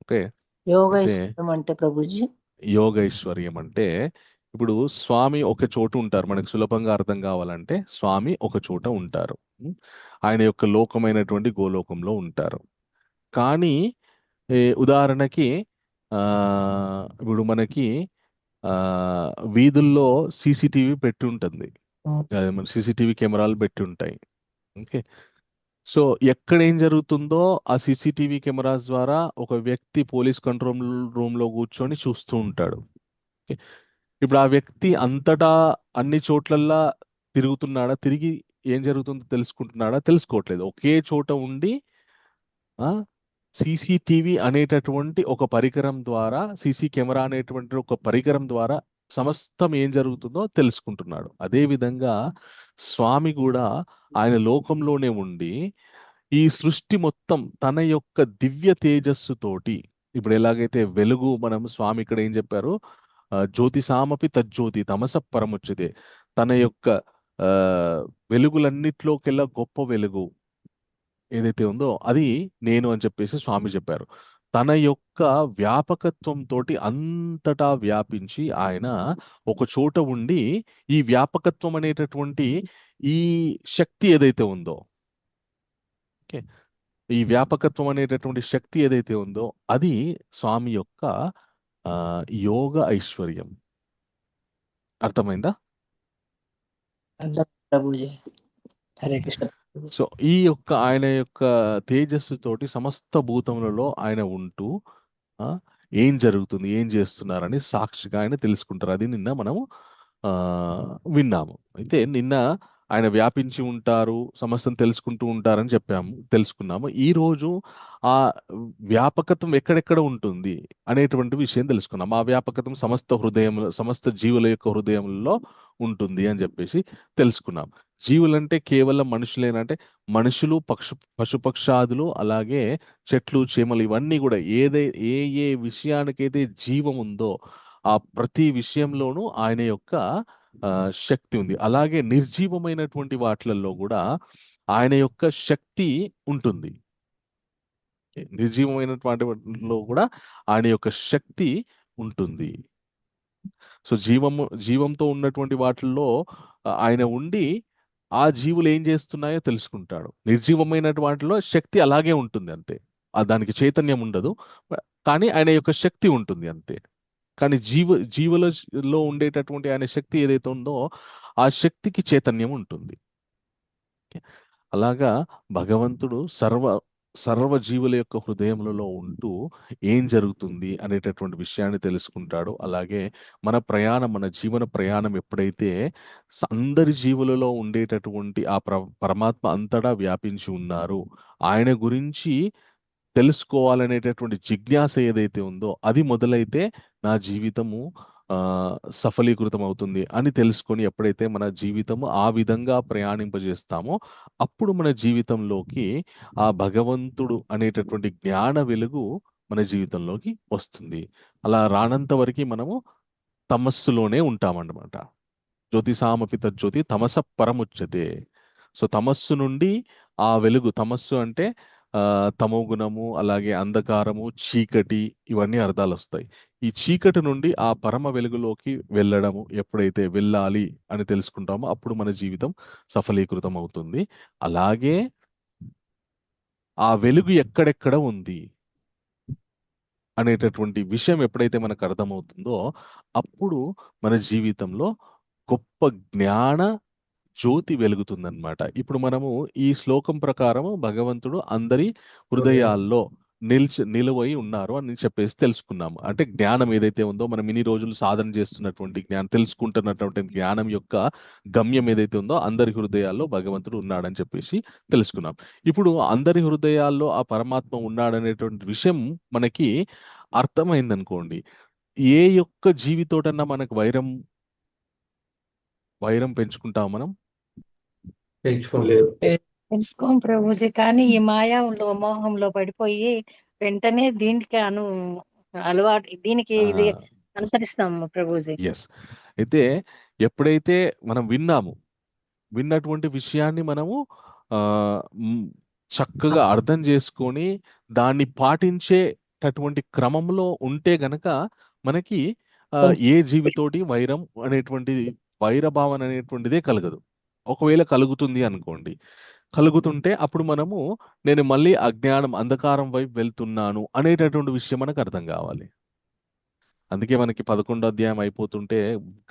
ఓకే. యోగ అయితే ఐశ్వర్యం అంటే ప్రభుజీ యోగ ఐశ్వర్యం అంటే, ఇప్పుడు స్వామి ఒక చోటు ఉంటారు, మనకు సులభంగా అర్థం కావాలంటే స్వామి ఒక చోట ఉంటారు. ఆయన యొక్క లోకమైనటువంటి గోలోకంలో ఉంటారు. కానీ ఉదాహరణకి ఇప్పుడు మనకి వీధుల్లో సీసీటీవీ పెట్టి ఉంటుంది, మన సీసీటీవీ కెమెరాలు పెట్టి ఉంటాయి. ఓకే. సో ఎక్కడ ఏం జరుగుతుందో ఆ సీసీటీవీ కెమెరాస్ ద్వారా ఒక వ్యక్తి పోలీస్ కంట్రోల్ రూమ్ లో కూర్చొని చూస్తూ ఉంటాడు. ఓకే. ఇప్పుడు ఆ వ్యక్తి అంతటా అన్ని చోట్లల్లా తిరుగుతున్నాడా, తిరిగి ఏం జరుగుతుందో తెలుసుకుంటున్నాడా, తెలుసుకోవట్లేదు. ఒకే చోట ఉండి సీసీటీవీ అనేటటువంటి ఒక పరికరం ద్వారా, సీసీ కెమెరా అనేటువంటి ఒక పరికరం ద్వారా సమస్తం ఏం జరుగుతుందో తెలుసుకుంటున్నాడు. అదే విధంగా స్వామి కూడా ఆయన లోకంలోనే ఉండి ఈ సృష్టి మొత్తం తన యొక్క దివ్య తేజస్సుతోటి, ఇప్పుడు ఎలాగైతే వెలుగు, మనం స్వామి ఇక్కడ ఏం చెప్పారు, జ్యోతిసామపి తజ్జ్యోతి తమస పరముచ్యతే, తన యొక్క వెలుగులన్నిట్లోకెల్లా గొప్ప వెలుగు ఏదైతే ఉందో అది నేను అని చెప్పేసి స్వామి చెప్పారు. తన యొక్క వ్యాపకత్వంతో అంతటా వ్యాపించి ఆయన ఒక చోట ఉండి ఈ వ్యాపకత్వం అనేటటువంటి ఈ శక్తి ఏదైతే ఉందో, ఓకే, ఈ వ్యాపకత్వం అనేటటువంటి శక్తి ఏదైతే ఉందో అది స్వామి యొక్క యోగ ఐశ్వర్యం. అర్థమైందా? ప్రభుజీ. హరే కృష్ణ. సో ఈ యొక్క ఆయన యొక్క తేజస్సుతోటి సమస్త భూతములలో ఆయన ఉంటూ ఏం జరుగుతుంది, ఏం చేస్తున్నారని సాక్షిగా ఆయన తెలుసుకుంటారు. అది నిన్న మనము విన్నాము. అయితే నిన్న ఆయన వ్యాపించి ఉంటారు, సమస్తం తెలుసుకుంటూ ఉంటారని తెలుసుకున్నాము. ఈ రోజు ఆ వ్యాపకత్వం ఎక్కడెక్కడ ఉంటుంది అనేటువంటి విషయం తెలుసుకున్నాం. ఆ వ్యాపకత్వం సమస్త జీవుల యొక్క హృదయంలో ఉంటుంది అని చెప్పేసి తెలుసుకున్నాం. జీవులంటే కేవలం మనుషులేనంటే మనుషులు, పశుపక్షాదులు, అలాగే చెట్లు, చేమలు, ఇవన్నీ కూడా ఏ ఏ విషయానికైతే జీవం ఉందో ఆ ప్రతి విషయంలోనూ ఆయన యొక్క శక్తి ఉంది. అలాగే నిర్జీవమైనటువంటి వాటిలలో కూడా ఆయన యొక్క శక్తి ఉంటుంది. నిర్జీవమైనటువంటి వాటిలో కూడా ఆయన యొక్క శక్తి ఉంటుంది. సో జీవంతో ఉన్నటువంటి వాటిల్లో ఆయన ఉండి ఆ జీవులు ఏం చేస్తున్నాయో తెలుసుకుంటాడు. నిర్జీవమైన వాటిలో శక్తి అలాగే ఉంటుంది అంతే, దానికి చైతన్యం ఉండదు, కానీ ఆయన యొక్క శక్తి ఉంటుంది అంతే. కానీ జీవులలో ఉండేటటువంటి ఆయన శక్తి ఏదైతే ఉందో ఆ శక్తికి చైతన్యం ఉంటుంది. అలాగా భగవంతుడు సర్వ జీవుల యొక్క హృదయములలో ఉంటూ ఏం జరుగుతుంది అనేటటువంటి విషయాన్ని తెలుసుకుంటాడు. అలాగే మన జీవన ప్రయాణం ఎప్పుడైతే అందరి జీవులలో ఉండేటటువంటి ఆ పరమాత్మ అంతటా వ్యాపించి ఉన్నారు, ఆయన గురించి తెలుసుకోవాలనేటటువంటి జిజ్ఞాస ఏదైతే ఉందో అది మొదలైతే నా జీవితము సఫలీకృతం అవుతుంది అని తెలుసుకొని ఎప్పుడైతే మన జీవితము ఆ విధంగా ప్రయాణింపజేస్తామో అప్పుడు మన జీవితంలోకి ఆ భగవంతుడు అనేటటువంటి జ్ఞాన వెలుగు మన జీవితంలోకి వస్తుంది. అలా రానంత వరకు మనము తమస్సులోనే ఉంటామన్నమాట. జ్యోతిసామపి తజ్జ్యోతి తమస పరముచ్యతే. సో తమస్సు నుండి ఆ వెలుగు, తమస్సు అంటే తమో గుణము, అలాగే అంధకారము, చీకటి, ఇవన్నీ అర్థాలు వస్తాయి. ఈ చీకటి నుండి ఆ పరమ వెలుగులోకి వెళ్ళడము ఎప్పుడైతే వెళ్ళాలి అని తెలుసుకుంటామో అప్పుడు మన జీవితం సఫలీకృతం అవుతుంది. అలాగే ఆ వెలుగు ఎక్కడెక్కడ ఉంది, అనేటటువంటి విషయం ఎప్పుడైతే మనకు అర్థమవుతుందో అప్పుడు మన జీవితంలో గొప్ప జ్ఞాన జ్యోతి వెలుగుతుందన్నమాట. ఇప్పుడు మనము ఈ శ్లోకం ప్రకారం భగవంతుడు అందరి హృదయాల్లో నిలువై ఉన్నారు అని చెప్పేసి తెలుసుకున్నాము. అంటే జ్ఞానం ఏదైతే ఉందో మనం ఇన్ని రోజులు సాధన చేస్తున్నటువంటి జ్ఞానం, తెలుసుకుంటున్నటువంటి జ్ఞానం యొక్క గమ్యం ఏదైతే ఉందో అందరి హృదయాల్లో భగవంతుడు ఉన్నాడని చెప్పేసి తెలుసుకున్నాం. ఇప్పుడు అందరి హృదయాల్లో ఆ పరమాత్మ ఉన్నాడనేటువంటి విషయం మనకి అర్థమైందనుకోండి, ఏ యొక్క జీవితోటన్నా మనకు వైరం పెంచుకుంటాం మనం? పెంచుకోండి. లేదు. తెలుసుకోం ప్రభుజీ, కానీ ఈ మాయాలో మోహంలో పడిపోయి వెంటనే దీనికి అలవాటు దీనికి ఇది అనుసరిస్తాము ప్రభుజీ. ఎస్. అయితే ఎప్పుడైతే మనం విన్నటువంటి విషయాన్ని మనము ఆ, మ్, చక్కగా అర్థం చేసుకొని దాన్ని పాటించేటటువంటి క్రమంలో ఉంటే గనక మనకి ఏ జీవితోటి వైరభావన అనేటువంటిదే కలగదు. ఒకవేళ కలుగుతుంది అనుకోండి, కలుగుతుంటే అప్పుడు మనము నేను మళ్ళీ అంధకారం వైపు వెళ్తున్నాను అనేటటువంటి విషయం మనకు అర్థం కావాలి. అందుకే మనకి 11వ అధ్యాయం అయిపోతుంటే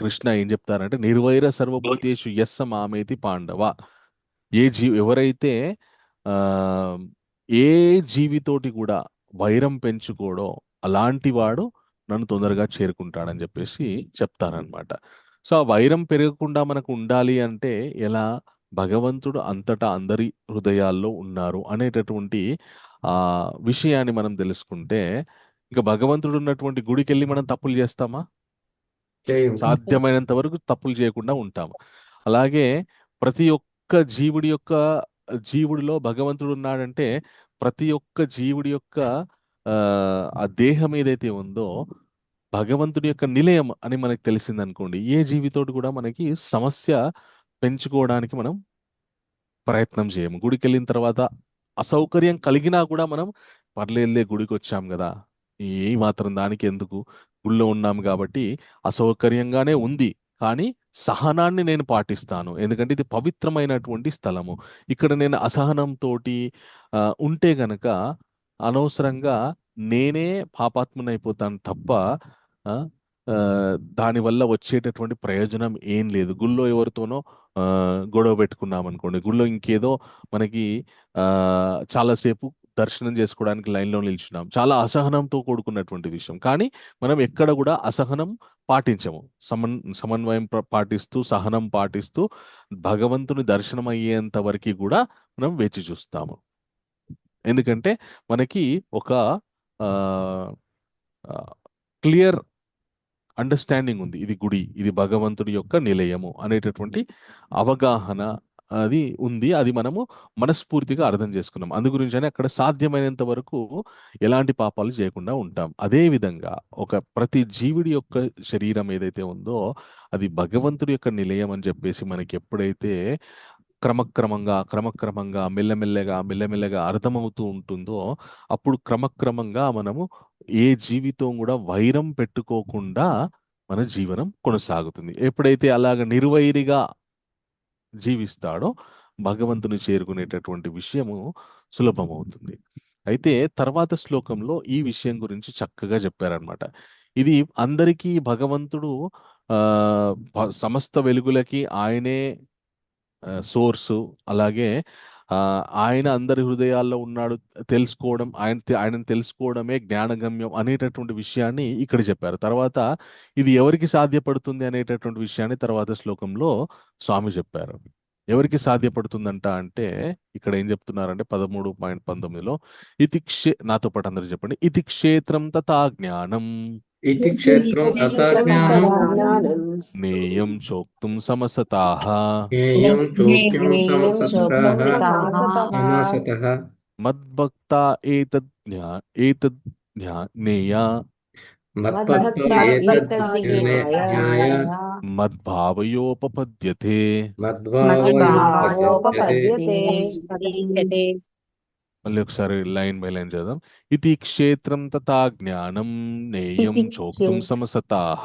కృష్ణ ఏం చెప్తారంటే, నిర్వైర సర్వభూతేషు యస్స మామేతి పాండవ. ఎవరైతే ఆ ఏ జీవితోటి కూడా వైరం పెంచుకోడో అలాంటి వాడు నన్ను తొందరగా చేరుకుంటాడని చెప్పేసి చెప్తారనమాట. సో ఆ వైరం పెరగకుండా మనకు ఉండాలి అంటే ఎలా? భగవంతుడు అంతటా అందరి హృదయాల్లో ఉన్నారు అనేటటువంటి ఆ విషయాన్ని మనం తెలుసుకుంటే, ఇంకా భగవంతుడు ఉన్నటువంటి గుడికి వెళ్ళి మనం తప్పులు చేస్తామా? చేయం. సాధ్యమైనంత వరకు తప్పులు చేయకుండా ఉంటాము. అలాగే ప్రతి ఒక్క జీవుడిలో భగవంతుడు ఉన్నాడంటే ప్రతి ఒక్క జీవుడి యొక్క ఆ దేహం ఏదైతే ఉందో భగవంతుడి యొక్క నిలయం అని మనకు తెలిసిందనుకోండి, ఏ జీవితోటి కూడా మనకి సమస్య పెంచుకోవడానికి మనం ప్రయత్నం చేయము. గుడికి వెళ్ళిన తర్వాత అసౌకర్యం కలిగినా కూడా మనం పర్లేదులే, గుడికి వచ్చాం కదా, ఏ మాత్రం దానికి ఎందుకు, గుళ్ళో ఉన్నాం కాబట్టి అసౌకర్యంగానే ఉంది కానీ సహనాన్ని నేను పాటిస్తాను, ఎందుకంటే ఇది పవిత్రమైనటువంటి స్థలము. ఇక్కడ నేను అసహనంతో ఉంటే గనక అనవసరంగా నేనే పాపాత్మునైపోతాను తప్ప ఆ, ఆ, దానివల్ల వచ్చేటటువంటి ప్రయోజనం ఏం లేదు. గుళ్ళో ఎవరితోనో గొడవ పెట్టుకున్నాం అనుకోండి, గుళ్ళో ఇంకేదో మనకి చాలాసేపు దర్శనం చేసుకోవడానికి లైన్లో నిల్చున్నాం, చాలా అసహనంతో కూడుకున్నటువంటి విషయం. కానీ మనం ఎక్కడ కూడా అసహనం పాటించము. సమన్వయం పాటిస్తూ సహనం పాటిస్తూ భగవంతుని దర్శనం అయ్యేంత వరకు కూడా మనం వేచి చూస్తాము. ఎందుకంటే మనకి ఒక క్లియర్ అండర్స్టాండింగ్ ఉంది, ఇది గుడి, ఇది భగవంతుడి యొక్క నిలయము అనేటటువంటి అవగాహన అది ఉంది. అది మనము మనస్ఫూర్తిగా అర్థం చేసుకున్నాం. అందు గురించనే అక్కడ సాధ్యమైనంత వరకు ఎలాంటి పాపాలు చేయకుండా ఉంటాం. అదే విధంగా ప్రతి జీవుడి యొక్క శరీరం ఏదైతే ఉందో అది భగవంతుడి యొక్క నిలయం అని చెప్పేసి మనకి ఎప్పుడైతే క్రమక్రమంగా మెల్లమెల్లగా అర్థమవుతూ ఉంటుందో అప్పుడు క్రమక్రమంగా మనము ఏ జీవితం కూడా వైరం పెట్టుకోకుండా మన జీవనం కొనసాగుతుంది. ఎప్పుడైతే అలాగ నిర్వైరిగా జీవిస్తాడో భగవంతుని చేరుకునేటటువంటి విషయము సులభమవుతుంది. అయితే తర్వాత శ్లోకంలో ఈ విషయం గురించి చక్కగా చెప్పారనమాట. ఇది అందరికీ భగవంతుడు సమస్త వెలుగులకి ఆయనే సోర్సు, అలాగే ఆయన అందరి హృదయాల్లో ఉన్నాడు తెలుసుకోవడం, ఆయనను తెలుసుకోవడమే జ్ఞానగమ్యం అనేటటువంటి విషయాన్ని ఇక్కడ చెప్పారు. తర్వాత ఇది ఎవరికి సాధ్యపడుతుంది అనేటటువంటి విషయాన్ని తర్వాత శ్లోకంలో స్వామి చెప్పారు. ఎవరికి సాధ్యపడుతుందంట అంటే ఇక్కడ ఏం చెప్తున్నారంటే 13.19లో నాతో పాటు అందరూ చెప్పండి, ఇతి క్షేత్రం తథా జ్ఞానం ఇతి క్షేత్రం తథా జ్ఞానం నేయం చోక్తుం సమసతాః జ్ఞేయం చోక్యం సమాసతః మద్భక్తా ఏతద్ జ్ఞేయా మద్భావయోపపద్యతే. మళ్ళీ ఒకసారి లైన్ బై లైన్ చదుదాం. ఇతి క్షేత్రం తథా జ్ఞానం నేయం చోక్తుం సమసతాః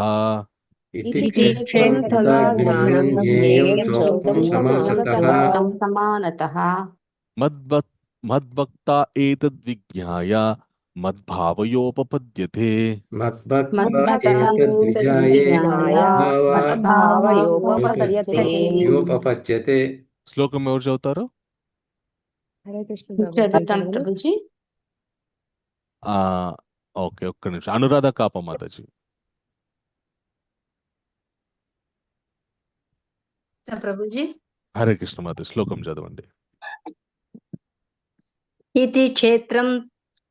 మద్భక్తా ఏతద్ విజ్ఞాయ మద్భావయోపపద్యతే. మద్భక్త్వా ఏతద్విజాయే మద్భక్తాయేతద్విజ్ఞాయ మద్భావయోపపద్యతే. యోపపద్యతే. శ్లోకం ఎవరు చదువుతారు? హరే కృష్ణ ప్రభుజీ. చదువుతాం ప్రభుజీ. ఆ, ఓకే, ఒక్క నిమిషం. అనురాధ కాప మాతాజీ. ప్రభుజీ. హరే కృష్ణ మాత, శ్లోకం చదవండి. ఇది క్షేత్రం.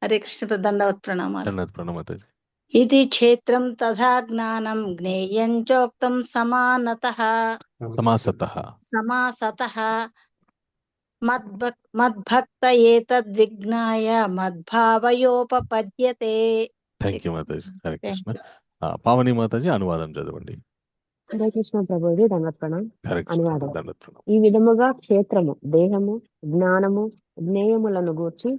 హరే కృష్ణ దండవత్ ప్రణామాలు. ధన్యవాద ప్రణమాతాజీ. ఇది క్షేత్రం తథా జ్ఞానం జ్ఞేయం చోక్తం సమానతః సమాసతః. మద్భక్త ఏతద్విజ్ఞాయ మద్భావయోపపద్యతే. థ్యాంక్ యూ మాతాజీ. హరే కృష్ణ. పావని మాతాజీ, అనువాదం చదవండి. హరే కృష్ణ ప్రభుజీ. దండోత్ప్రణం. హరే కృష్ణ. అనువాదం. దండవత్ ప్రణామం. ఈ విధముగా క్షేత్రము, దేహము, జ్ఞానము, జ్ఞేయములను గూర్చి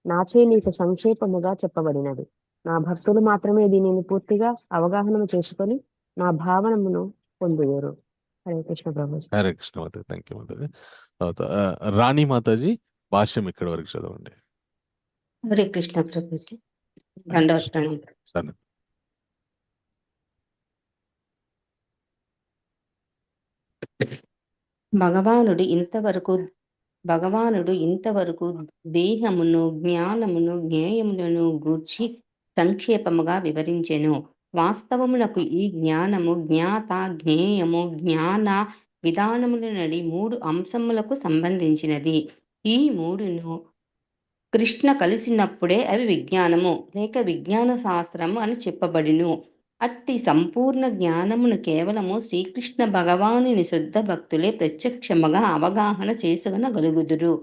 నాచే నీకు సంక్షేపముగా చెప్పబడినది. నా భక్తులు మాత్రమే దీనిని పూర్తిగా అవగాహన చేసుకొని నా భావనమును పొందుదురు. హరే కృష్ణ ప్రభుజీ. హరే కృష్ణ మాతాజీ. థ్యాంక్ యూ మాతాజీ. తర్వాత రాణి మాతాజీ, భాష్యం ఇక్కడ వరకు చదవండి. హరే కృష్ణ ప్రభుజీ. దండవత్ ప్రణామం. సరే. భగవానుడు ఇంతవరకు దేహమును, జ్ఞానమును, జ్ఞేయములను గూర్చి సంక్షేపముగా వివరించెను. వాస్తవమునకు ఈ జ్ఞానము, జ్ఞాత, జ్ఞేయము, జ్ఞాన విధానముల నడి 3 అంశములకు సంబంధించినది. ఈ మూడును కృష్ణ కలిసినప్పుడే అవి విజ్ఞానము లేక విజ్ఞాన శాస్త్రము అని చెప్పబడిను. అట్టి సంపూర్ణ జ్ఞానమును కేవలము శ్రీకృష్ణ భగవానుని శుద్ధ భక్తులే ప్రత్యక్షముగా అవగాహన చేసుకొనగలుగుదురు.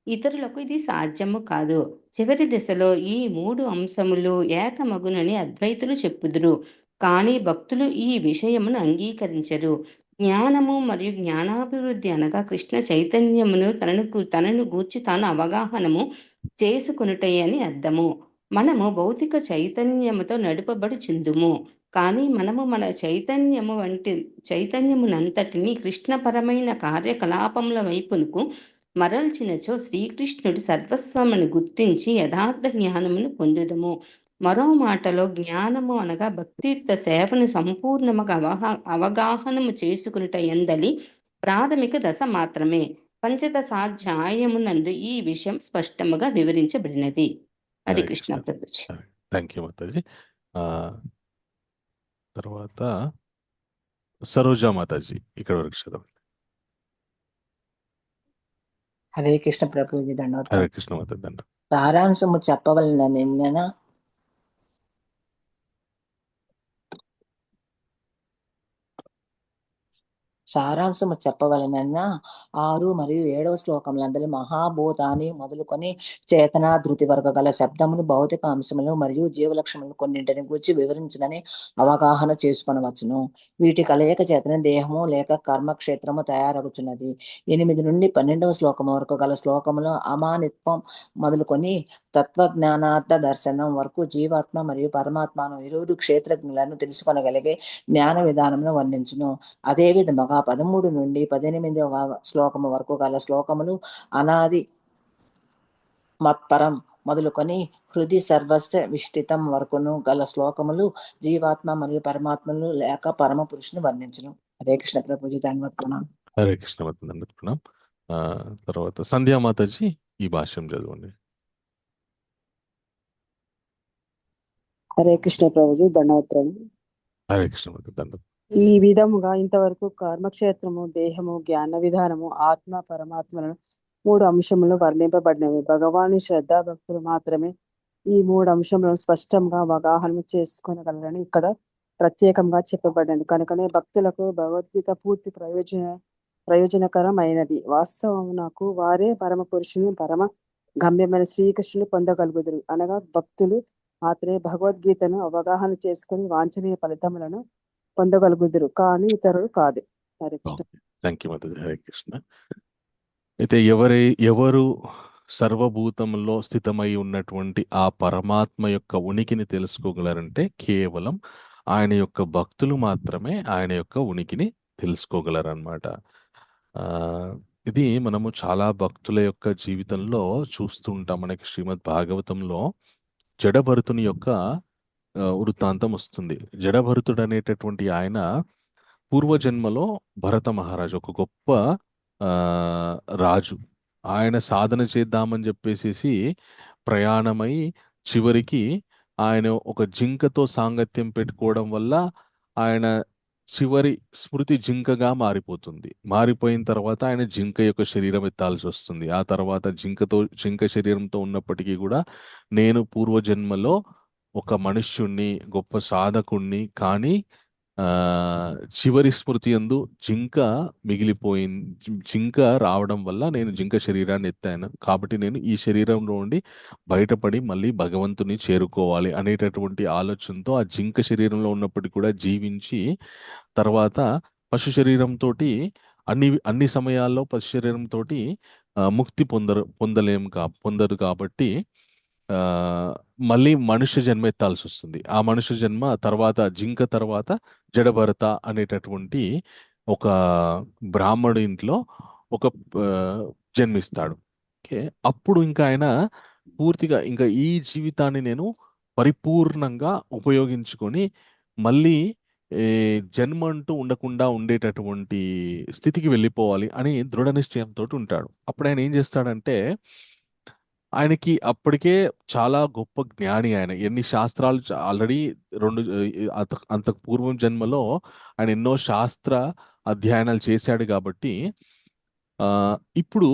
ఇతరులకు ఇది సాధ్యము కాదు. చివరి దశలో ఈ 3 అంశములు ఏకమగునని అద్వైతులు చెప్పుదురు. కానీ భక్తులు ఈ విషయమును అంగీకరించరు. జ్ఞానము మరియు జ్ఞానాభివృద్ధి అనగా కృష్ణ చైతన్యమును తనను గూర్చి తాను అవగాహనము చేసుకొనుటయే అని అర్థము. మనము భౌతిక చైతన్యముతో నడుపబడుచుందుము. కానీ మనము మన చైతన్యమునంతటిని కృష్ణపరమైన కార్యకలాపముల వైపునకు మరల్చినచో శ్రీకృష్ణుడు సర్వస్వమని గుర్తించి యథార్థ జ్ఞానమును పొందుదము. మరో మాటలో జ్ఞానము అనగా భక్తియుక్త సేవను సంపూర్ణముగా అవగాహనము చేసుకునుట ఎందలి ప్రాథమిక దశ మాత్రమే. పంచదశాధ్యాయమునందు ఈ విషయం స్పష్టముగా వివరించబడినది. హరి కృష్ణ ప్రభుజీ. థ్యాంక్ యూ మాతాజీ. తర్వాత సరోజా మాతాజీ, ఇక్కడ వరకు చదవండి. హరే కృష్ణ ప్రభుజీ. దండవత్. హరే కృష్ణ మాతాజీ. దండ. సారాంశము చెప్పవలన నిన్న సారాంశము చెప్పవలనన్నా 6 మరియు 7వ శ్లోకములందరి మహాభూతాన్ని మొదలుకొని చేతన ధృతి వరకు గల శబ్దములు, భౌతిక అంశములు మరియు జీవలక్షణములు కొన్నింటిని గూర్చి వివరించునని అవగాహన చేసుకొనవచ్చును. వీటి కలయిక చేతనే దేహము లేక కర్మక్షేత్రము తయారగుచున్నది. 8 నుండి 12వ శ్లోకము వరకు గల శ్లోకములు అమానిత్వం మొదలుకొని తత్వజ్ఞానార్థ దర్శనం వరకు జీవాత్మ మరియు పరమాత్మను ఇరువురు క్షేత్రజ్ఞులను తెలుసుకొనగలిగే జ్ఞాన విధానమును వర్ణించును. అదే విధముగా 13 నుండి 18వ శ్లోకము వరకు గల శ్లోకములు అనాది మత్పరం మొదలుకొని హృది సర్వస్వ విష్టితం వరకును గల శ్లోకములు జీవాత్మ మరియు పరమాత్మలు లేక పరమ పురుషుని వర్ణించును. హరే కృష్ణ ప్రభుజీ. ధన్యవాద ప్రణాం. హరే కృష్ణ మాతాజీ. దండవత్ ప్రణాం. తర్వాత సంధ్యా మాతాజీ, ఈ భాష్యం చదవండి. హరే కృష్ణ ప్రభుజీ. దండవత్రణం. హరే కృష్ణ మాతాజీ. దండవత్. ఈ విధముగా ఇంతవరకు కర్మక్షేత్రము, దేహము, జ్ఞాన విధానము, ఆత్మ, పరమాత్మలను 3 అంశములు వర్ణింపబడినవి. భగవాను శ్రద్ధా భక్తులు మాత్రమే ఈ 3 అంశములను స్పష్టంగా అవగాహన చేసుకోగలరని ఇక్కడ ప్రత్యేకంగా చెప్పబడింది. కనుకనే భక్తులకు భగవద్గీత పూర్తి ప్రయోజనకరమైనది. వాస్తవమునకు వారే పరమ పురుషుని, పరమ గమ్యమైన శ్రీకృష్ణుని పొందగలుగుదురు. అనగా భక్తులు మాత్రమే భగవద్గీతను అవగాహన చేసుకుని వాంఛనీయ ఫలితములను పొందగలుగుదురు, కానీ ఇతరులు కాదు. హరే కృష్ణ. థ్యాంక్ యూ మాతాజీ. హరే కృష్ణ. అయితే ఎవరు సర్వభూతంలో స్థితమై ఉన్నటువంటి ఆ పరమాత్మ యొక్క ఉనికిని తెలుసుకోగలరంటే కేవలం ఆయన యొక్క భక్తులు మాత్రమే ఆయన యొక్క ఉనికిని తెలుసుకోగలరన్నమాట. ఇది మనము చాలా భక్తుల యొక్క జీవితంలో చూస్తూ ఉంటాం. మనకి శ్రీమద్ భాగవతంలో జడభరతుని యొక్క వృత్తాంతం వస్తుంది. జడభరతుడు అనేటటువంటి ఆయన పూర్వజన్మలో భరత మహారాజు ఒక గొప్ప ఆ, రాజు. ఆయన సాధన చేద్దామని చెప్పేసి ప్రయాణమై చివరికి ఆయన ఒక జింకతో సాంగత్యం పెట్టుకోవడం వల్ల ఆయన చివరి స్మృతి జింకగా మారిపోతుంది. మారిపోయిన తర్వాత ఆయన జింక యొక్క శరీరం ఎత్తాల్సి వస్తుంది. ఆ తర్వాత జింక శరీరంతో ఉన్నప్పటికీ కూడా నేను పూర్వజన్మలో ఒక మనుష్యుణ్ణి, గొప్ప సాధకుణ్ణి, కానీ ఆ చివరి స్మృతి యందు జింక మిగిలిపోయింది. జింక రావడం వల్ల నేను జింక శరీరాన్ని ఎత్తాను, కాబట్టి నేను ఈ శరీరంలో ఉండి బయటపడి మళ్ళీ భగవంతుని చేరుకోవాలి అనేటటువంటి ఆలోచనతో ఆ జింక శరీరంలో ఉన్నప్పటికీ కూడా జీవించి తర్వాత పశు శరీరంతో అన్ని సమయాల్లో పశు శరీరంతో ముక్తి పొందరు కాబట్టి ఆ మళ్ళీ మనుష్య జన్మ ఎత్తాల్సి వస్తుంది. ఆ మనుష్య జన్మ తర్వాత జింక తర్వాత జడభరత అనేటటువంటి ఒక బ్రాహ్మడు ఇంట్లో ఒక ఆ, జన్మిస్తాడు. ఓకే, అప్పుడు ఇంకా ఆయన పూర్తిగా ఇంకా ఈ జీవితాన్ని నేను పరిపూర్ణంగా ఉపయోగించుకొని మళ్ళీ ఏ జన్మ అంటూ ఉండకుండా ఉండేటటువంటి స్థితికి వెళ్ళిపోవాలి అని దృఢ నిశ్చయంతో ఉంటాడు. అప్పుడు ఆయన ఏం చేస్తాడంటే, ఆయనకి అప్పటికే చాలా గొప్ప జ్ఞాని. ఆయన ఎన్ని శాస్త్రాలు ఆల్రెడీ రెండు అంతకు పూర్వం జన్మలో ఆయన ఎన్నో శాస్త్ర అధ్యయనాలు చేశాడు కాబట్టి ఆ ఇప్పుడు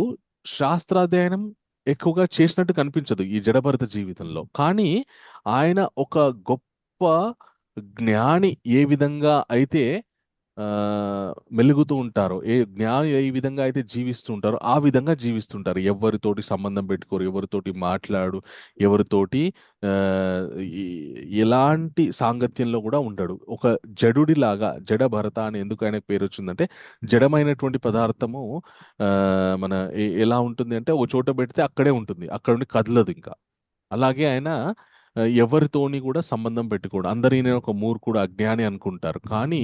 శాస్త్రాధ్యయనం ఎక్కువగా చేసినట్టు కనిపించదు ఈ జడభరత జీవితంలో. కానీ ఆయన ఒక గొప్ప జ్ఞాని ఏ విధంగా అయితే ఆ మెలుగుతూ ఉంటారో, ఏ జ్ఞాని ఏ విధంగా అయితే జీవిస్తూ ఉంటారో ఆ విధంగా జీవిస్తుంటారు. ఎవరితోటి సంబంధం పెట్టుకోరు, ఎవరితోటి మాట్లాడు, ఎవరితోటి ఆ ఎలాంటి సాంగత్యంలో కూడా ఉండడు. ఒక జడుడిలాగా, జడ భరత అని ఎందుకు ఆయనకు పేరు వచ్చిందంటే, జడమైనటువంటి పదార్థము ఆ మన ఎలా ఉంటుంది అంటే ఒక చోట పెడితే అక్కడే ఉంటుంది, అక్కడ నుండి కదలదు ఇంకా. అలాగే ఆయన ఎవరితోని కూడా సంబంధం పెట్టుకోడు. అందరినీ ఒక మూర్ఖుడు, అజ్ఞాని అనుకుంటారు, కానీ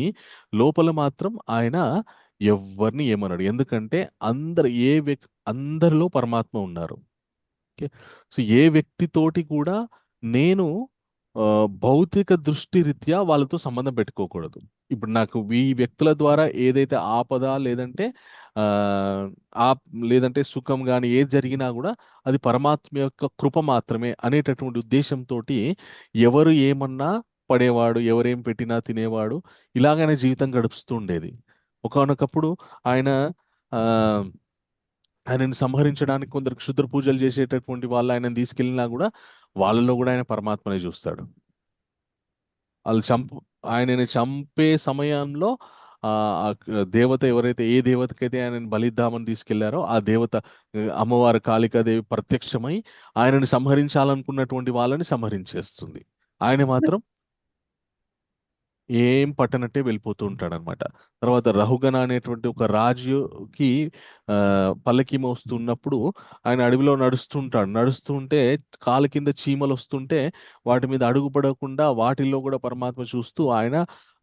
లోపల మాత్రం ఆయన ఎవరిని ఏమన్నాడు. ఎందుకంటే అందరిలో పరమాత్మ ఉన్నారు. ఓకే, సో ఏ వ్యక్తితోటి కూడా నేను భౌతిక దృష్టి రీత్యా వాళ్ళతో సంబంధం పెట్టుకోకూడదు. ఇప్పుడు నాకు ఈ వ్యక్తుల ద్వారా ఏదైతే ఆపద లేదంటే ఆ ఆ లేదంటే సుఖం కానీ ఏది జరిగినా కూడా అది పరమాత్మ యొక్క కృప మాత్రమే అనేటటువంటి ఉద్దేశంతో ఎవరు ఏమన్నా పడేవాడు, ఎవరేం పెట్టినా తినేవాడు, ఇలాగనే జీవితం గడుపుతూ ఉండేది. ఒకానొకప్పుడు ఆయన ఆ ఆయనను సంహరించడానికి కొందరు క్షుద్ర పూజలు చేసేటటువంటి వాళ్ళు ఆయనను తీసుకెళ్ళినా కూడా వాళ్ళలో కూడా ఆయన పరమాత్మనే చూస్తాడు. వాళ్ళు ఆయనని చంపే సమయంలో ఆ దేవత ఎవరైతే, ఏ దేవతకైతే ఆయనని బలిద్దామని తీసుకెళ్లారో ఆ దేవత అమ్మవారు కాళికాదేవి ప్రత్యక్షమై ఆయనని సంహరించాలనుకున్నటువంటి వాళ్ళని సంహరించేస్తుంది. ఆయన మాత్రం ఏం పట్టనట్టే వెళ్ళిపోతూ ఉంటాడు అనమాట. తర్వాత రహుగణ అనేటువంటి ఒక రాజుకి పల్లకి మోస్తున్నప్పుడు ఆయన అడవిలో నడుస్తుంటే కాలు కింద చీమలు వస్తుంటే వాటి మీద అడుగు పడకుండా వాటిల్లో కూడా పరమాత్మ చూస్తూ ఆయన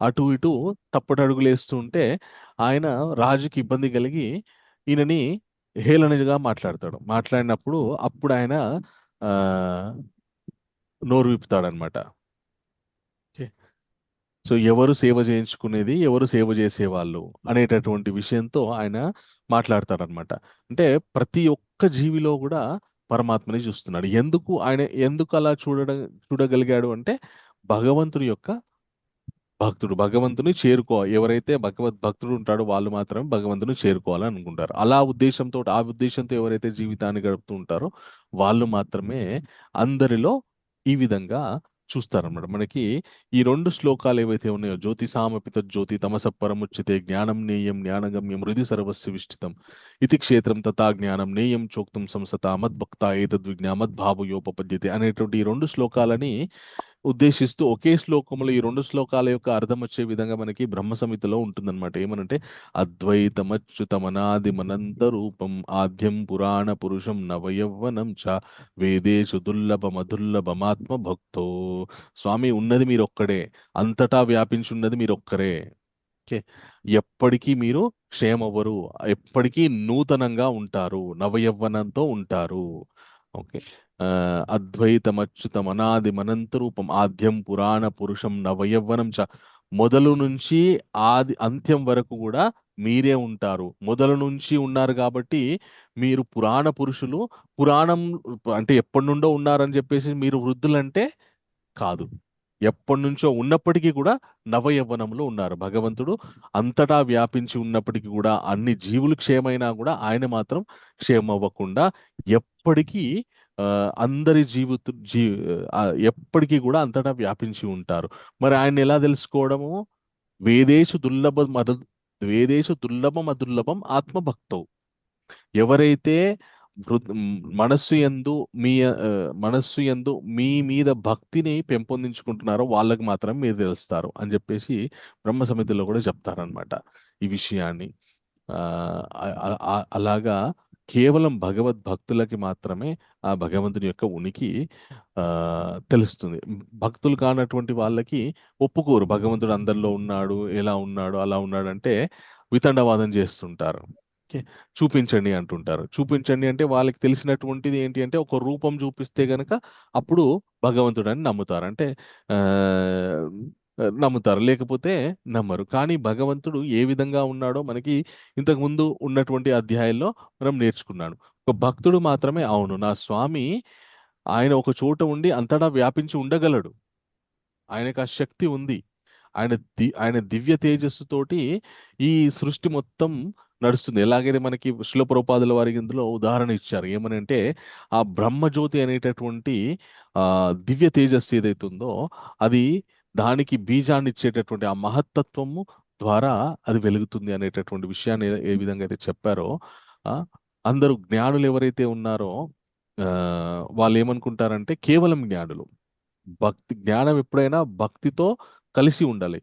అటు ఇటు తప్పటడుగులు వేస్తుంటే ఆయన రాజుకి ఇబ్బంది కలిగి ఈయనని హేళనగా మాట్లాడినప్పుడు అప్పుడు ఆయన ఆ నోరు విప్పుతాడనమాట. సో ఎవరు సేవ చేయించుకునేది, ఎవరు సేవ చేసేవాళ్ళు అనేటటువంటి విషయంతో ఆయన మాట్లాడతాడనమాట. అంటే ప్రతి ఒక్క జీవిలో కూడా పరమాత్మని చూస్తున్నాడు. ఎందుకు అలా చూడగలిగాడు అంటే భగవంతుని యొక్క భగవంతుని ఎవరైతే భక్తుడు ఉంటాడో వాళ్ళు మాత్రమే భగవంతుని చేరుకోవాలని అనుకుంటారు. ఆ ఉద్దేశంతో ఎవరైతే జీవితాన్ని గడుపుతూ ఉంటారో వాళ్ళు మాత్రమే అందరిలో ఈ విధంగా చూస్తారన్నమాట. మనకి ఈ 2 శ్లోకాలు ఏవైతే ఉన్నాయో, జ్యోతిసామపి తజ్జ్యోతి తమస పరముచ్యతే జ్ఞానం నేయం జ్ఞానగమ్యం హృది సర్వస్య విష్ఠితం ఇతి క్షేత్రం తథా జ్ఞానం నేయం చోక్తం సంసత మద్భక్త ఏతద్విజ్ఞా మద్భావయోపపద్యతే అనేటువంటి ఈ 2 శ్లోకాలని ఉద్దేశిస్తూ ఒకే శ్లోకంలో ఈ 2 శ్లోకాల యొక్క అర్థం వచ్చే విధంగా మనకి బ్రహ్మ సంహితలో ఉంటుందన్నమాట. ఏమనంటే, అద్వైతమచ్యుతమనాదిమనంత రూపం ఆద్యం పురాణ పురుషం నవయవ్వనం చ వేదేషు దుర్లభమదుర్లభమాత్మ భక్తో. స్వామి, ఉన్నది మీరొక్కడే, అంతటా వ్యాపించున్నది మీరొక్కరే. ఓకే, ఎప్పటికీ మీరు క్షేమవ్వరు, ఎప్పటికీ నూతనంగా ఉంటారు, నవయవ్వనంతో ఉంటారు. ఓకే. అద్వైతమచ్యుతం అనాది మనంత రూపం ఆద్యం పురాణ పురుషం నవయవ్వనం చ. మొదలు నుంచి ఆది అంత్యం వరకు కూడా మీరే ఉంటారు. మొదలు నుంచి ఉన్నారు కాబట్టి మీరు పురాణ పురుషులు. పురాణం అంటే ఎప్పటి నుండో ఉన్నారని చెప్పేసి మీరు వృద్ధులంటే కాదు. ఎప్పటి నుంచో ఉన్నప్పటికీ కూడా నవయవ్వనంలో ఉన్నారు. భగవంతుడు అంతటా వ్యాపించి ఉన్నప్పటికీ కూడా అన్ని జీవులు క్షేమైనా కూడా ఆయన మాత్రం క్షేమవ్వకుండా ఎప్పటికీ అందరి ఎప్పటికీ కూడా అంతటా వ్యాపించి ఉంటారు. మరి ఆయన ఎలా తెలుసుకోవడము? వేదేషు దుర్లభం అదుర్లభం ఆత్మభక్తౌ. ఎవరైతే మనస్సు యందు మీ మీద భక్తిని పెంపొందించుకుంటున్నారో వాళ్ళకి మాత్రం మీరు తెలుస్తారు అని చెప్పేసి బ్రహ్మ సమితిలో కూడా చెప్తారనమాట ఈ విషయాన్ని. అలాగా కేవలం భగవద్భక్తులకి మాత్రమే ఆ భగవంతుని యొక్క ఉనికి తెలుస్తుంది. భక్తులు కానటువంటి వాళ్ళకి ఒప్పుకోరు. భగవంతుడు అందరిలో ఉన్నాడు, ఎలా ఉన్నాడు, అలా ఉన్నాడు అంటే వితండవాదం చేస్తుంటారు. చూపించండి అంటుంటారు. చూపించండి అంటే వాళ్ళకి తెలిసినటువంటిది ఏంటి అంటే ఒక రూపం చూపిస్తే గనక అప్పుడు భగవంతుడని నమ్ముతారు. అంటే నమ్ముతారు, లేకపోతే నమ్మరు. కానీ భగవంతుడు ఏ విధంగా ఉన్నాడో మనకి ఇంతకు ముందు ఉన్నటువంటి అధ్యాయంలో మనం నేర్చుకున్నాడు. ఒక భక్తుడు మాత్రమే అవును నా స్వామి ఆయన ఒక చోట ఉండి అంతటా వ్యాపించి ఉండగలడు, ఆయనకు ఆ శక్తి ఉంది, ఆయన దివ్య తేజస్సుతోటి ఈ సృష్టి మొత్తం నడుస్తుంది. ఎలాగైతే మనకి శిల ప్రభుపాదుల వారికి ఇందులో ఉదాహరణ ఇచ్చారు. ఏమని అంటే ఆ బ్రహ్మజ్యోతి అనేటటువంటి దివ్య తేజస్సు ఏదైతే ఉందో అది దానికి బీజాన్ని ఇచ్చేటటువంటి ఆ మహత్తత్వము ద్వారా అది వెలుగుతుంది అనేటటువంటి విషయాన్ని ఏ విధంగా అయితే చెప్పారో అందరూ జ్ఞానులు ఎవరైతే ఉన్నారో వాళ్ళు ఏమనుకుంటారంటే కేవలం జ్ఞానులు. జ్ఞానం ఎప్పుడైనా భక్తితో కలిసి ఉండాలి.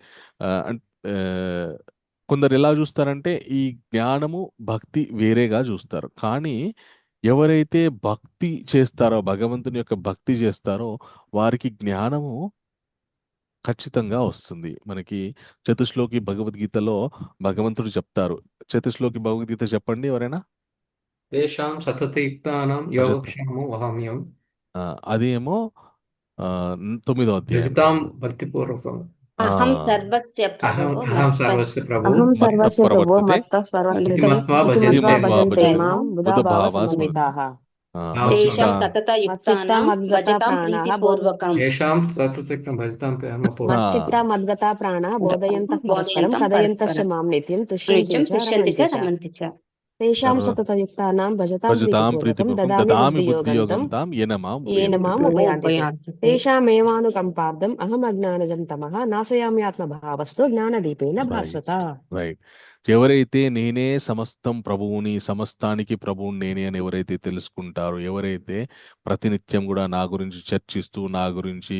కొందరు ఎలా చూస్తారంటే ఈ జ్ఞానము భక్తి వేరేగా చూస్తారు. కానీ ఎవరైతే భక్తి చేస్తారో, భగవంతుని యొక్క భక్తి చేస్తారో వారికి జ్ఞానము ఖచ్చితంగా వస్తుంది. మనకి చతుశ్లోకి భగవద్గీతలో భగవంతుడు చెప్తారు. చతుశ్లోకి భగవద్గీత చెప్పండి ఎవరైనా. తేషాం సతతయుక్తానాం యోగక్షేమో వహామ్యం. అదేమో 9వ అధ్యాయం. భజతాం భక్తిపూర్వకం. అహం సర్వస్య ప్రభో అహం సర్వస్య ప్రభో మత్తః పరవర్తితే మత్వా మత్వా భజంతే భజంతే మాం మాం బుధాభావ సమన్వితాః. తేషాం సతతయుక్తానాం భజతాం ప్రీతిపూర్వకం. తేషాం సతతయుక్తం భజతాం మచ్చిత్తా మద్గతా ప్రాణా బోధయంతః పరస్పరం కథయంతశ్చ మాం నిత్యం తుష్యంతి చ రమంతి చ. తేషాం సతతయుక్తానాం భజతాం ప్రీతిపూర్వకం దదామి బుద్ధియోగంతం येन माम् उपयान्ति. తేషామేవానుకంపార్థం అహం అజ్ఞానజం తమః నాశయామ్యాత్మభావస్తు జ్ఞానదీపేన భాస్వత. రైట్. ఎవరైతే నేనే సమస్తం ప్రభువుని, సమస్తానికి ప్రభువుని నేనే అని ఎవరైతే తెలుసుకుంటారో, ఎవరైతే ప్రతినిత్యం కూడా నా గురించి చర్చిస్తూ, నా గురించి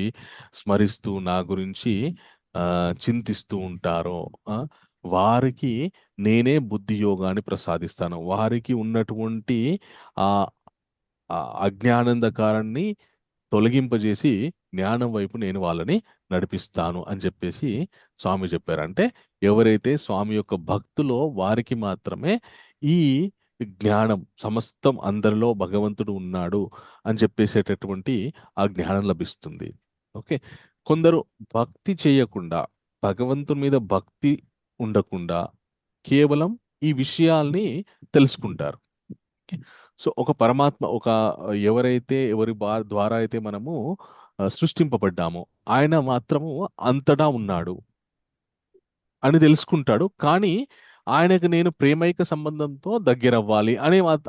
స్మరిస్తూ, నా గురించి చింతిస్తూ ఉంటారో వారికి నేనే బుద్ధి యోగాన్ని ప్రసాదిస్తాను. వారికి ఉన్నటువంటి ఆ అజ్ఞానందకారాన్ని తొలగింపజేసి జ్ఞానం వైపు నేను వాళ్ళని నడిపిస్తాను అని చెప్పేసి స్వామి చెప్పారు. అంటే ఎవరైతే స్వామి యొక్క భక్తులో వారికి మాత్రమే ఈ జ్ఞానం, సమస్తం అందరిలో భగవంతుడు ఉన్నాడు అని చెప్పేసేటటువంటి ఆ జ్ఞానం లభిస్తుంది. ఓకే. కొందరు భక్తి చేయకుండా, భగవంతుని మీద భక్తి ఉండకుండా కేవలం ఈ విషయాల్ని తెలుసుకుంటారు. సో ఒక పరమాత్మ, ఎవరైతే ఎవరి ద్వారా అయితే మనము సృష్టింపబడ్డామో ఆయన మాత్రము అంతటా ఉన్నాడు అని తెలుసుకుంటాడు. కానీ ఆయనకు నేను ప్రేమైక సంబంధంతో దగ్గరవ్వాలి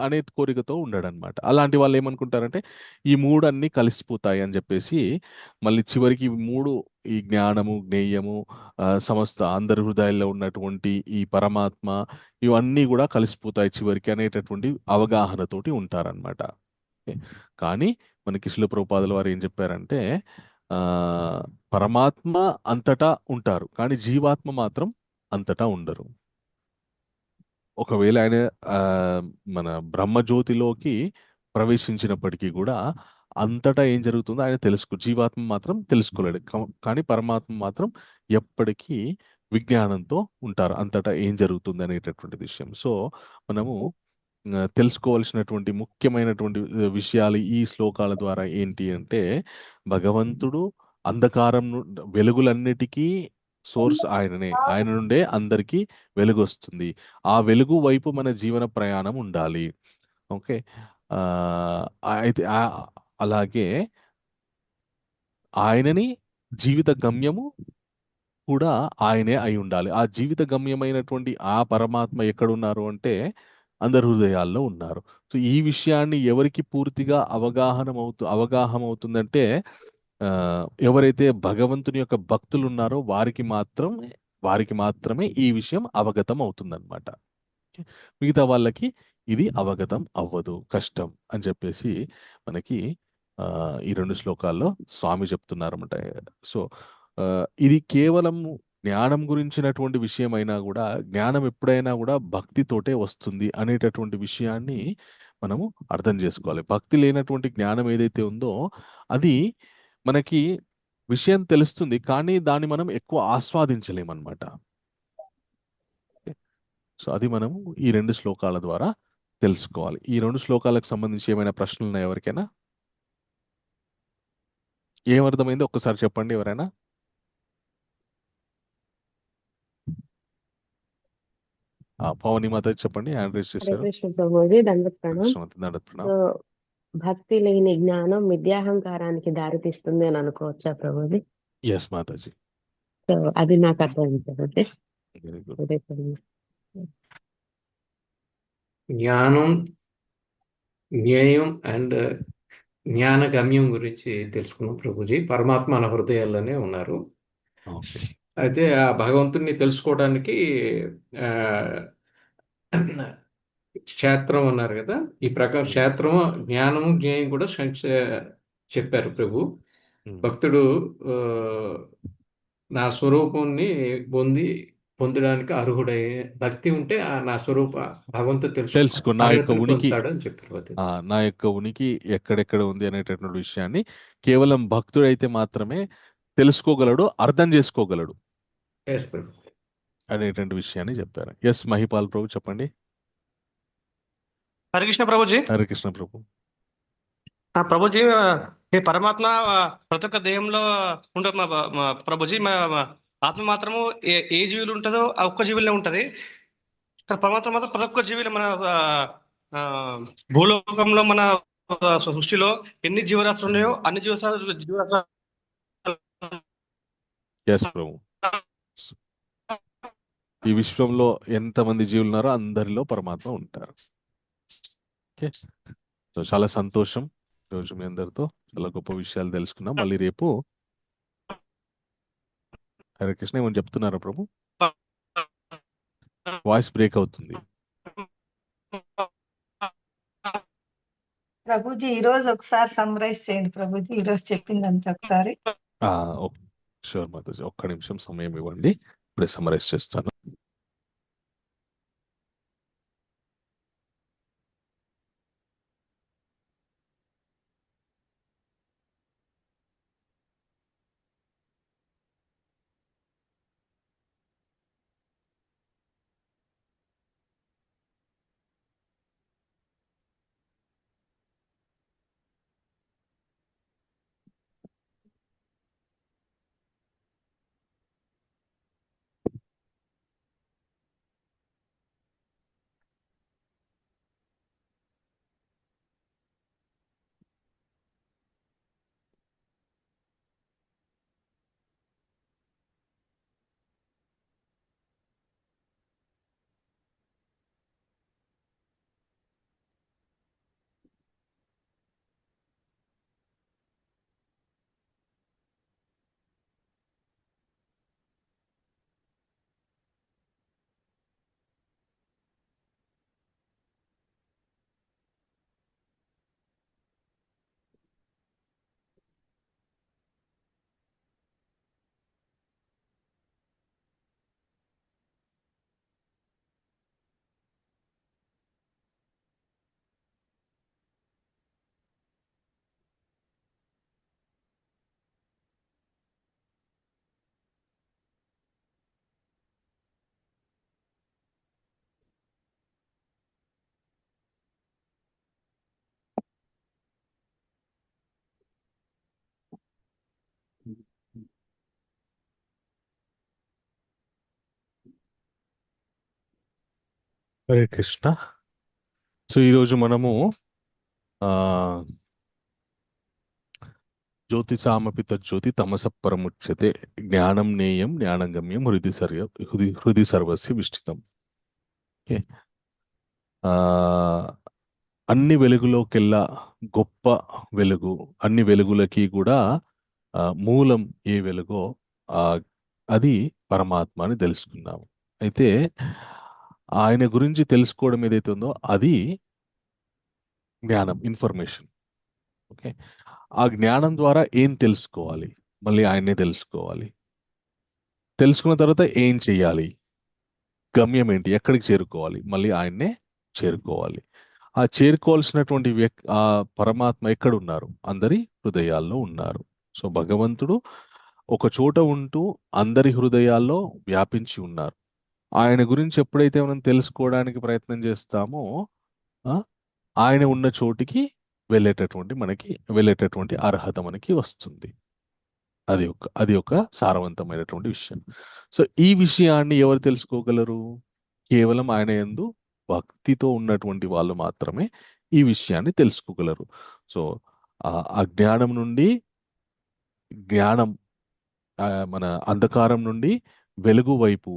అనే కోరికతో ఉండడనమాట. అలాంటి వాళ్ళు ఏమనుకుంటారంటే ఈ మూడు అన్ని కలిసిపోతాయి అని చెప్పేసి మళ్ళీ చివరికి ఈ జ్ఞానము, జ్ఞేయము, సమస్త అందరి హృదయాల్లో ఉన్నటువంటి ఈ పరమాత్మ ఇవన్నీ కూడా కలిసిపోతాయి చివరికి అనేటటువంటి అవగాహనతోటి ఉంటారనమాట. కానీ మనకి శిల ప్రభుపాదుల వారు ఏం చెప్పారంటే పరమాత్మ అంతటా ఉంటారు, కానీ జీవాత్మ మాత్రం అంతటా ఉండరు. ఒకవేళ ఆయన మన బ్రహ్మజ్యోతిలోకి ప్రవేశించినప్పటికీ కూడా అంతటా ఏం జరుగుతుందో ఆయన జీవాత్మ మాత్రం తెలుసుకోలేడు. కానీ పరమాత్మ మాత్రం ఎప్పటికీ విజ్ఞానంతో ఉంటారు, అంతటా ఏం జరుగుతుంది అనేటటువంటి విషయం. సో మనము తెలుసుకోవాల్సినటువంటి ముఖ్యమైనటువంటి విషయాలు ఈ శ్లోకాల ద్వారా ఏంటి అంటే, భగవంతుడు అంధకారం వెలుగులన్నిటికీ సోర్స్ ఆయననే. ఆయన నుండే అందరికీ వెలుగు వస్తుంది. ఆ వెలుగు వైపు మన జీవన ప్రయాణం ఉండాలి. ఓకే. ఆ, అయితే అలాగే ఆయనని జీవిత గమ్యము కూడా ఆయనే అయి ఉండాలి. ఆ జీవిత గమ్యమైనటువంటి ఆ పరమాత్మ ఎక్కడున్నారు అంటే అందరి హృదయాల్లో ఉన్నారు. సో ఈ విషయాన్ని ఎవరికి పూర్తిగా అవగాహన అవుతుందంటే, ఆ, ఎవరైతే భగవంతుని యొక్క భక్తులు ఉన్నారో వారికి మాత్రమే ఈ విషయం అవగతం అవుతుందన్నమాట. మిగతా వాళ్ళకి ఇది అవగతం అవ్వదు, కష్టం అని చెప్పేసి మనకి ఈ 2 శ్లోకాల్లో స్వామి చెప్తున్నారన్నమాట. సో ఇది కేవలం జ్ఞానం గురించినటువంటి విషయం అయినా కూడా, జ్ఞానం ఎప్పుడైనా కూడా భక్తితోటే వస్తుంది అనేటటువంటి విషయాన్ని మనము అర్థం చేసుకోవాలి. భక్తి లేనటువంటి జ్ఞానం ఏదైతే ఉందో అది మనకి విషయం తెలుస్తుంది, కానీ దాన్ని మనం ఎక్కువ ఆస్వాదించలేమన్నమాట. సో అది మనము ఈ 2 శ్లోకాల ద్వారా తెలుసుకోవాలి. ఈ 2 శ్లోకాలకు సంబంధించి ఏమైనా ప్రశ్నలు ఉన్నాయా ఎవరికైనా? ఏమర్థమైందో ఒక్కసారి చెప్పండి ఎవరైనా. పవని మాత చెప్పండి, హ్యాండ్ రైజ్ హరే చేశారు. కృష్ణ ప్రభుజీ, దండవత్ ప్రణామ్. దండత్ సో ప్రణామ్. భక్తి లేని జ్ఞానం మిథ్యాహంకారానికి దారితీస్తుంది అని అనుకోవచ్చా ప్రభుజీ? ఎస్ మాతాజీ. సో అది నాకు అర్థమైంది ప్రభుజీ. Very good. హరే కృష్ణ. జ్ఞానం, జ్ఞేయం అండ్ జ్ఞాన గమ్యం గురించి తెలుసుకున్నాం ప్రభుజీ. పరమాత్మ మన హృదయాల్లోనే ఉన్నారు. ఓకే. అయితే ఆ భగవంతుడిని తెలుసుకోవడానికి ఆ, క్షేత్రం అన్నారు కదా. ఈ ప్రకారం క్షేత్రము, జ్ఞానము, జ్ఞేయం కూడా చెప్పారు ప్రభు. భక్తుడు ఆ, నా స్వరూపాన్ని పొందడానికి అర్హుడై భక్తి ఉంటే నా స్వరూప భగవంతుడు తెలుసుకో నా యొక్క అర్హతను ఉనికి, పొందుతాడు అని చెప్పారు. నా యొక్క ఉనికి ఎక్కడెక్కడ ఉంది అనేటటువంటి విషయాన్ని కేవలం భక్తుడైతే మాత్రమే తెలుసుకోగలడు, అర్థం చేసుకోగలడు Yes, ప్రభు. అనేటువంటి విషయాన్ని చెప్తారు. ఎస్ మహిపాల్ ప్రభు చెప్పండి. హరే కృష్ణ ప్రభుజీ. హరే కృష్ణ ప్రభు. ప్రభుజీ, ఈ పరమాత్మ ప్రతి ఒక్క దేహంలో ఉంటుంది ప్రభుజీ. ఆత్మ మాత్రము ఏ జీవులు ఉంటుందో ఆ ఒక్క జీవులనే ఉంటది. పరమాత్మ మాత్రం ప్రతి ఒక్క జీవులు మన భూలోకంలో మన సృష్టిలో ఎన్ని జీవరాశులు ఉన్నాయో అన్ని జీవరాశులు ఎస్ ప్రభు. ఈ విశ్వంలో ఎంతమంది జీవులు ఉన్నారో అందరిలో పరమాత్మ ఉంటారు. ఓకే. సో చాలా సంతోషం, ఈరోజు మీ అందరితో చాలా గొప్ప విషయాలు తెలుసుకున్నాం. మళ్ళీ రేపు హరే కృష్ణ ఏమని చెప్తున్నారా ప్రభు? వాయిస్ బ్రేక్ అవుతుంది. ప్రభుజీ ఈ రోజు ఒకసారి సమ్మరైజ్ చేయండి ప్రభుజీ, ఈ రోజు చెప్పిందంతా ఒకసారి. షూర్ మాతాజీ, ఒక్క నిమిషం సమయం ఇవ్వండి, ఇప్పుడే సమరైజ్ చేస్తాను. హరే కృష్ణ. సో ఈరోజు మనము ఆ జ్యోతిషామపి తజ్జ్యోతి తమస పరముచ్యతే జ్ఞానం నేయం జ్ఞానగమ్యం హృది సర్వస్య విష్ఠితం. ఓకే. ఆ అన్ని వెలుగులోకెల్లా గొప్ప వెలుగు, అన్ని వెలుగులకి కూడా మూలం ఏ వెలుగో ఆ అది పరమాత్మ అని తెలుసుకున్నాము. అయితే ఆయన గురించి తెలుసుకోవడం ఏదైతే ఉందో అది జ్ఞానం, ఇన్ఫర్మేషన్. ఓకే. ఆ జ్ఞానం ద్వారా ఏం తెలుసుకోవాలి? మళ్ళీ ఆయన్నే తెలుసుకోవాలి. తెలుసుకున్న తర్వాత ఏం చెయ్యాలి? గమ్యం ఏంటి? ఎక్కడికి చేరుకోవాలి? మళ్ళీ ఆయన్నే చేరుకోవాలి. ఆ చేరుకోవాల్సినటువంటి ఆ పరమాత్మ ఎక్కడ ఉన్నారు? అందరి హృదయాల్లో ఉన్నారు. సో భగవంతుడు ఒక చోట ఉంటూ అందరి హృదయాల్లో వ్యాపించి ఉన్నారు. ఆయన గురించి ఎప్పుడైతే మనం తెలుసుకోవడానికి ప్రయత్నం చేస్తామో ఆ, ఆయన ఉన్న చోటికి వెళ్ళేటటువంటి అర్హత మనకి వస్తుంది. అది ఒక సారవంతమైనటువంటి విషయం. సో ఈ విషయాన్ని ఎవరు తెలుసుకోగలరు? కేవలం ఆయన యందు భక్తితో ఉన్నటువంటి వాళ్ళు మాత్రమే ఈ విషయాన్ని తెలుసుకోగలరు. సో ఆ అజ్ఞానం నుండి జ్ఞానం, మన అంధకారం నుండి వెలుగు వైపు,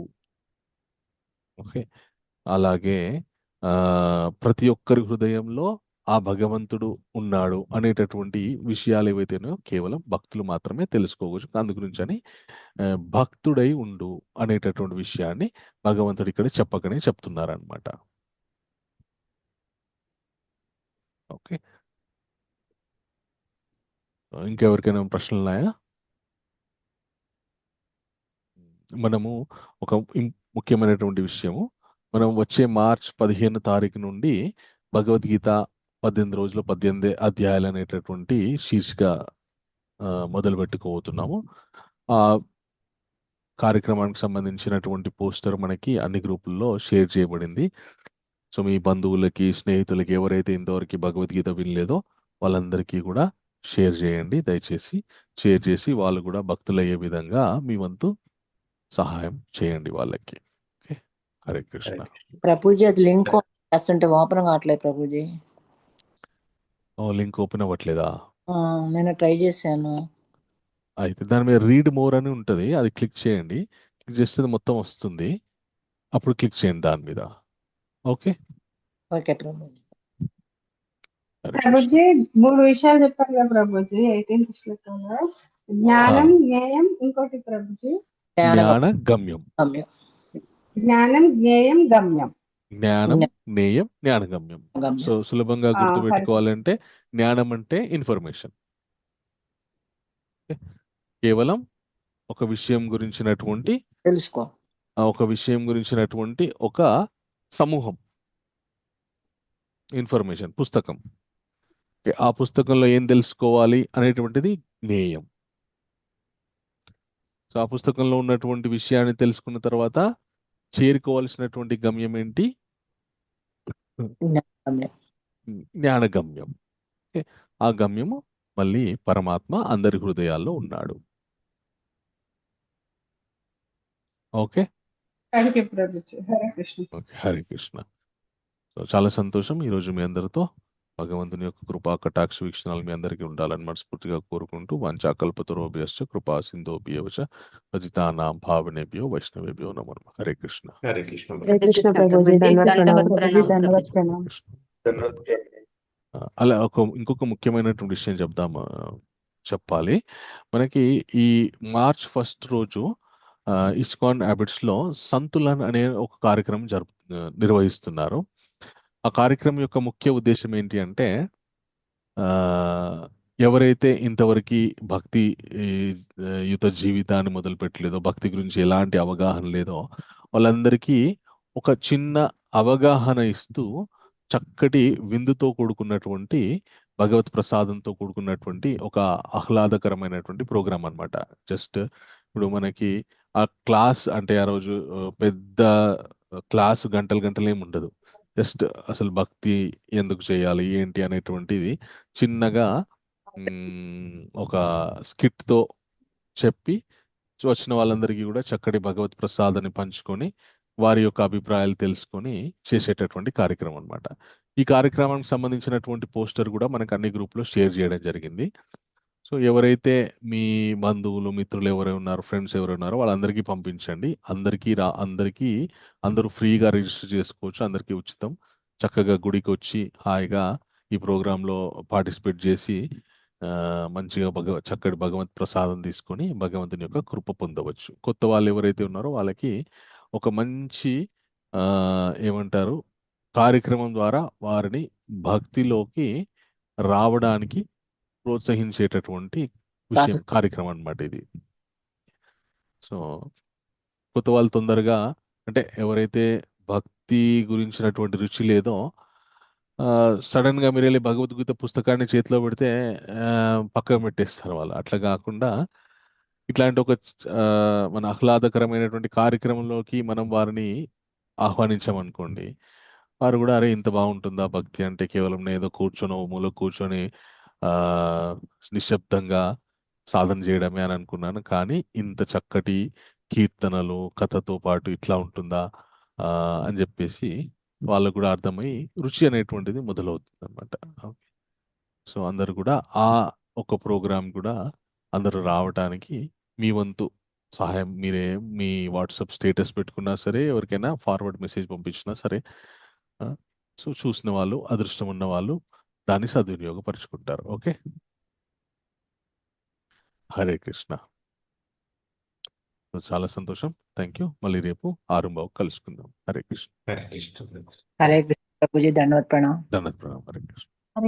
ఓకే, అలాగే ప్రతి ఒక్కరి హృదయంలో ఆ భగవంతుడు ఉన్నాడు అనేటటువంటి విషయాలు ఏవైతేనో కేవలం భక్తులు మాత్రమే తెలుసుకోవచ్చు. అందు గురించి అని భక్తుడై ఉండు అనేటటువంటి విషయాన్ని భగవంతుడు ఇక్కడ చెప్పకనే చెప్తున్నారనమాట. ఓకే. ఇంకెవరికైనా ప్రశ్నలు ఉన్నాయా? మనము ఒక ముఖ్యమైనటువంటి విషయము, మనం వచ్చే మార్చ్ 15 తారీఖు నుండి భగవద్గీత 18 రోజులు 18 అధ్యాయాలు అనేటటువంటి శీర్షిక మొదలు పెట్టుకోబోతున్నాము. ఆ కార్యక్రమానికి సంబంధించినటువంటి పోస్టర్ మనకి అన్ని గ్రూపుల్లో షేర్ చేయబడింది. సో మీ బంధువులకి, స్నేహితులకి ఎవరైతే ఇంతవరకు భగవద్గీత వినలేదో వాళ్ళందరికీ కూడా షేర్ చేయండి. దయచేసి షేర్ చేసి వాళ్ళు కూడా భక్తులయ్యే విధంగా మీ వంతు సహాయం చేయండి వాళ్ళకి. ఓకే. హరే కృష్ణ. ప్రభుజీ అది లింక్ చేస్తుంటే ఓపెన్ కావట్లేదు ప్రభుజీ. లింక్ ఓపెన్ అవ్వట్లేదా? నేను ట్రై చేశాను. అయితే దాని మీద రీడ్ మోర్ అని ఉంటుంది, అది క్లిక్ చేయండి. క్లిక్ చేస్తే మొత్తం వస్తుంది, అప్పుడు క్లిక్ చేయండి దాని మీద. ఓకే. ఓకే ప్రభుజీ. ప్రభుజీ 3 విషయాలు చెప్పారు కదా ప్రభుజీ 18th శ్లోకంలో. జ్ఞానం, జ్ఞేయం, ఇంకోటి ప్రభుజీ జ్ఞాన గమ్యం. జ్ఞానం, జ్ఞేయం, గమ్యం. జ్ఞానం, జ్ఞేయం, జ్ఞానగమ్యం. సో సులభంగా గుర్తు పెట్టుకోవాలంటే జ్ఞానం అంటే ఇన్ఫర్మేషన్, కేవలం ఒక విషయం గురించినటువంటి తెలుసుకో, ఒక విషయం గురించినటువంటి ఒక సమూహం, ఇన్ఫర్మేషన్, పుస్తకం. ఆ పుస్తకంలో ఏం తెలుసుకోవాలి అనేటువంటిది జ్ఞేయం. సో ఆ పుస్తకంలో ఉన్నటువంటి విషయాన్ని తెలుసుకున్న తర్వాత చేరుకోవాల్సినటువంటి గమ్యం ఏంటి? జ్ఞానగమ్యం. ఆ గమ్యము మళ్ళీ పరమాత్మ అందరి హృదయాల్లో ఉన్నాడు. Okay. Okay. Hare Krishna. So చాలా సంతోషం ఈరోజు మీ అందరితో భగవంతుని యొక్క కృపా కటాక్ష వీక్షణాలు మీ అందరికీ ఉండాలని మనస్ఫూర్తిగా కోరుకుంటూ, వాంఛాకల్పతరోభ్యశ్చ కృపా సింధోభ్యవచ పతితానాం భావనేభ్యో వైష్ణవేభ్యో నమో నమః. హరే కృష్ణ. హరే కృష్ణ. హరే కృష్ణ ప్రభుజీ. ధన్యవాద ప్రణామం. అలా ఇంకొక ముఖ్యమైనటువంటి విషయం చెప్పాలి. మనకి ఈ మార్చ్ 1 రోజు ఇస్కాన్ హ్యాబిట్స్ లో సంతులన్ అనే ఒక కార్యక్రమం నిర్వహిస్తున్నారు. ఆ కార్యక్రమం యొక్క ముఖ్య ఉద్దేశం ఏంటి అంటే, ఎవరైతే ఇంతవరకు భక్తి యుత జీవితాన్ని మొదలు పెట్టలేదో, భక్తి గురించి ఎలాంటి అవగాహన లేదో వాళ్ళందరికీ ఒక చిన్న అవగాహన ఇస్తూ చక్కటి విందుతో కూడుకున్నటువంటి, భగవత్ ప్రసాదంతో కూడుకున్నటువంటి ఒక ఆహ్లాదకరమైనటువంటి ప్రోగ్రామ్ అన్నమాట. జస్ట్ ఇప్పుడు మనకి ఆ క్లాస్ అంటే ఆ రోజు పెద్ద క్లాస్ గంటలు ఏమి ఉండదు. జస్ట్ అసలు భక్తి ఎందుకు చేయాలి ఏంటి అనేటువంటిది చిన్నగా ఒక స్కిట్ తో చెప్పి వచ్చిన వాళ్ళందరికీ కూడా చక్కటి భగవత్ ప్రసాదాన్ని పంచుకొని వారి యొక్క అభిప్రాయాలు తెలుసుకొని చేసేటటువంటి కార్యక్రమం అన్నమాట. ఈ కార్యక్రమానికి సంబంధించినటువంటి పోస్టర్ కూడా మనకు అన్ని గ్రూప్లో షేర్ చేయడం జరిగింది. సో ఎవరైతే మీ బంధువులు మిత్రులు ఎవరైనా ఉన్నారో ఫ్రెండ్స్ ఎవరైనా ఉన్నారో వాళ్ళందరికీ పంపించండి. అందరూ ఫ్రీగా రిజిస్టర్ చేసుకోవచ్చు. అందరికీ ఉచితం. చక్కగా గుడికి వచ్చి హాయిగా ఈ ప్రోగ్రాంలో పార్టిసిపేట్ చేసి మంచిగా చక్కటి భగవంత్ ప్రసాదం తీసుకొని భగవంతుని యొక్క కృప పొందవచ్చు. కొత్త వాళ్ళు ఎవరైతే ఉన్నారో వాళ్ళకి ఒక మంచి ఏమంటారు కార్యక్రమం ద్వారా వారిని భక్తిలోకి రావడానికి ప్రోత్సహించేటటువంటి కార్యక్రమం అన్నమాట ఇది. సో కొత్త వాళ్ళు తొందరగా అంటే ఎవరైతే భక్తి గురించినటువంటి రుచి లేదో సడన్ గా మీరు వెళ్ళి భగవద్గీత పుస్తకాన్ని చేతిలో పెడితే పక్కన పెట్టేస్తారు వాళ్ళు. అట్లా కాకుండా ఇట్లాంటి ఒక మన ఆహ్లాదకరమైనటువంటి కార్యక్రమంలోకి మనం వారిని ఆహ్వానించామనుకోండి, వారు కూడా అరే ఇంత బాగుంటుందా భక్తి అంటే కేవలం నేను ఏదో కూర్చొని మూల కూర్చొని నిశ్శబ్దంగా సాధన చేయడమే అని అనుకున్నాను. కానీ ఇంత చక్కటి కీర్తనలు కథతో పాటు ఇట్లా ఉంటుందా అని చెప్పేసి వాళ్ళకు కూడా అర్థమై రుచి అనేటువంటిది మొదలవుతుంది అనమాట. ఓకే, సో అందరు కూడా ఆ ఒక ప్రోగ్రామ్ కూడా అందరూ రావటానికి మీ వంతు సహాయం మీరే మీ వాట్సాప్ స్టేటస్ పెట్టుకున్నా సరే, ఎవరికైనా ఫార్వర్డ్ మెసేజ్ పంపించినా సరే, సో చూసిన వాళ్ళు అదృష్టం ఉన్న వాళ్ళు దాన్ని సద్వినియోగపరుచుకుంటారు. ఓకే, హరే కృష్ణ. చాలా సంతోషం. Thank you. మళ్ళీ రేపు 6:00 కలుసుకుందాం. హరే కృష్ణ. హరే కృష్ణ. హరే కృష్ణ ప్రభుజీ, దండవత్ ప్రణామ్. దండవత్ ప్రణామ్. హరే కృష్ణ.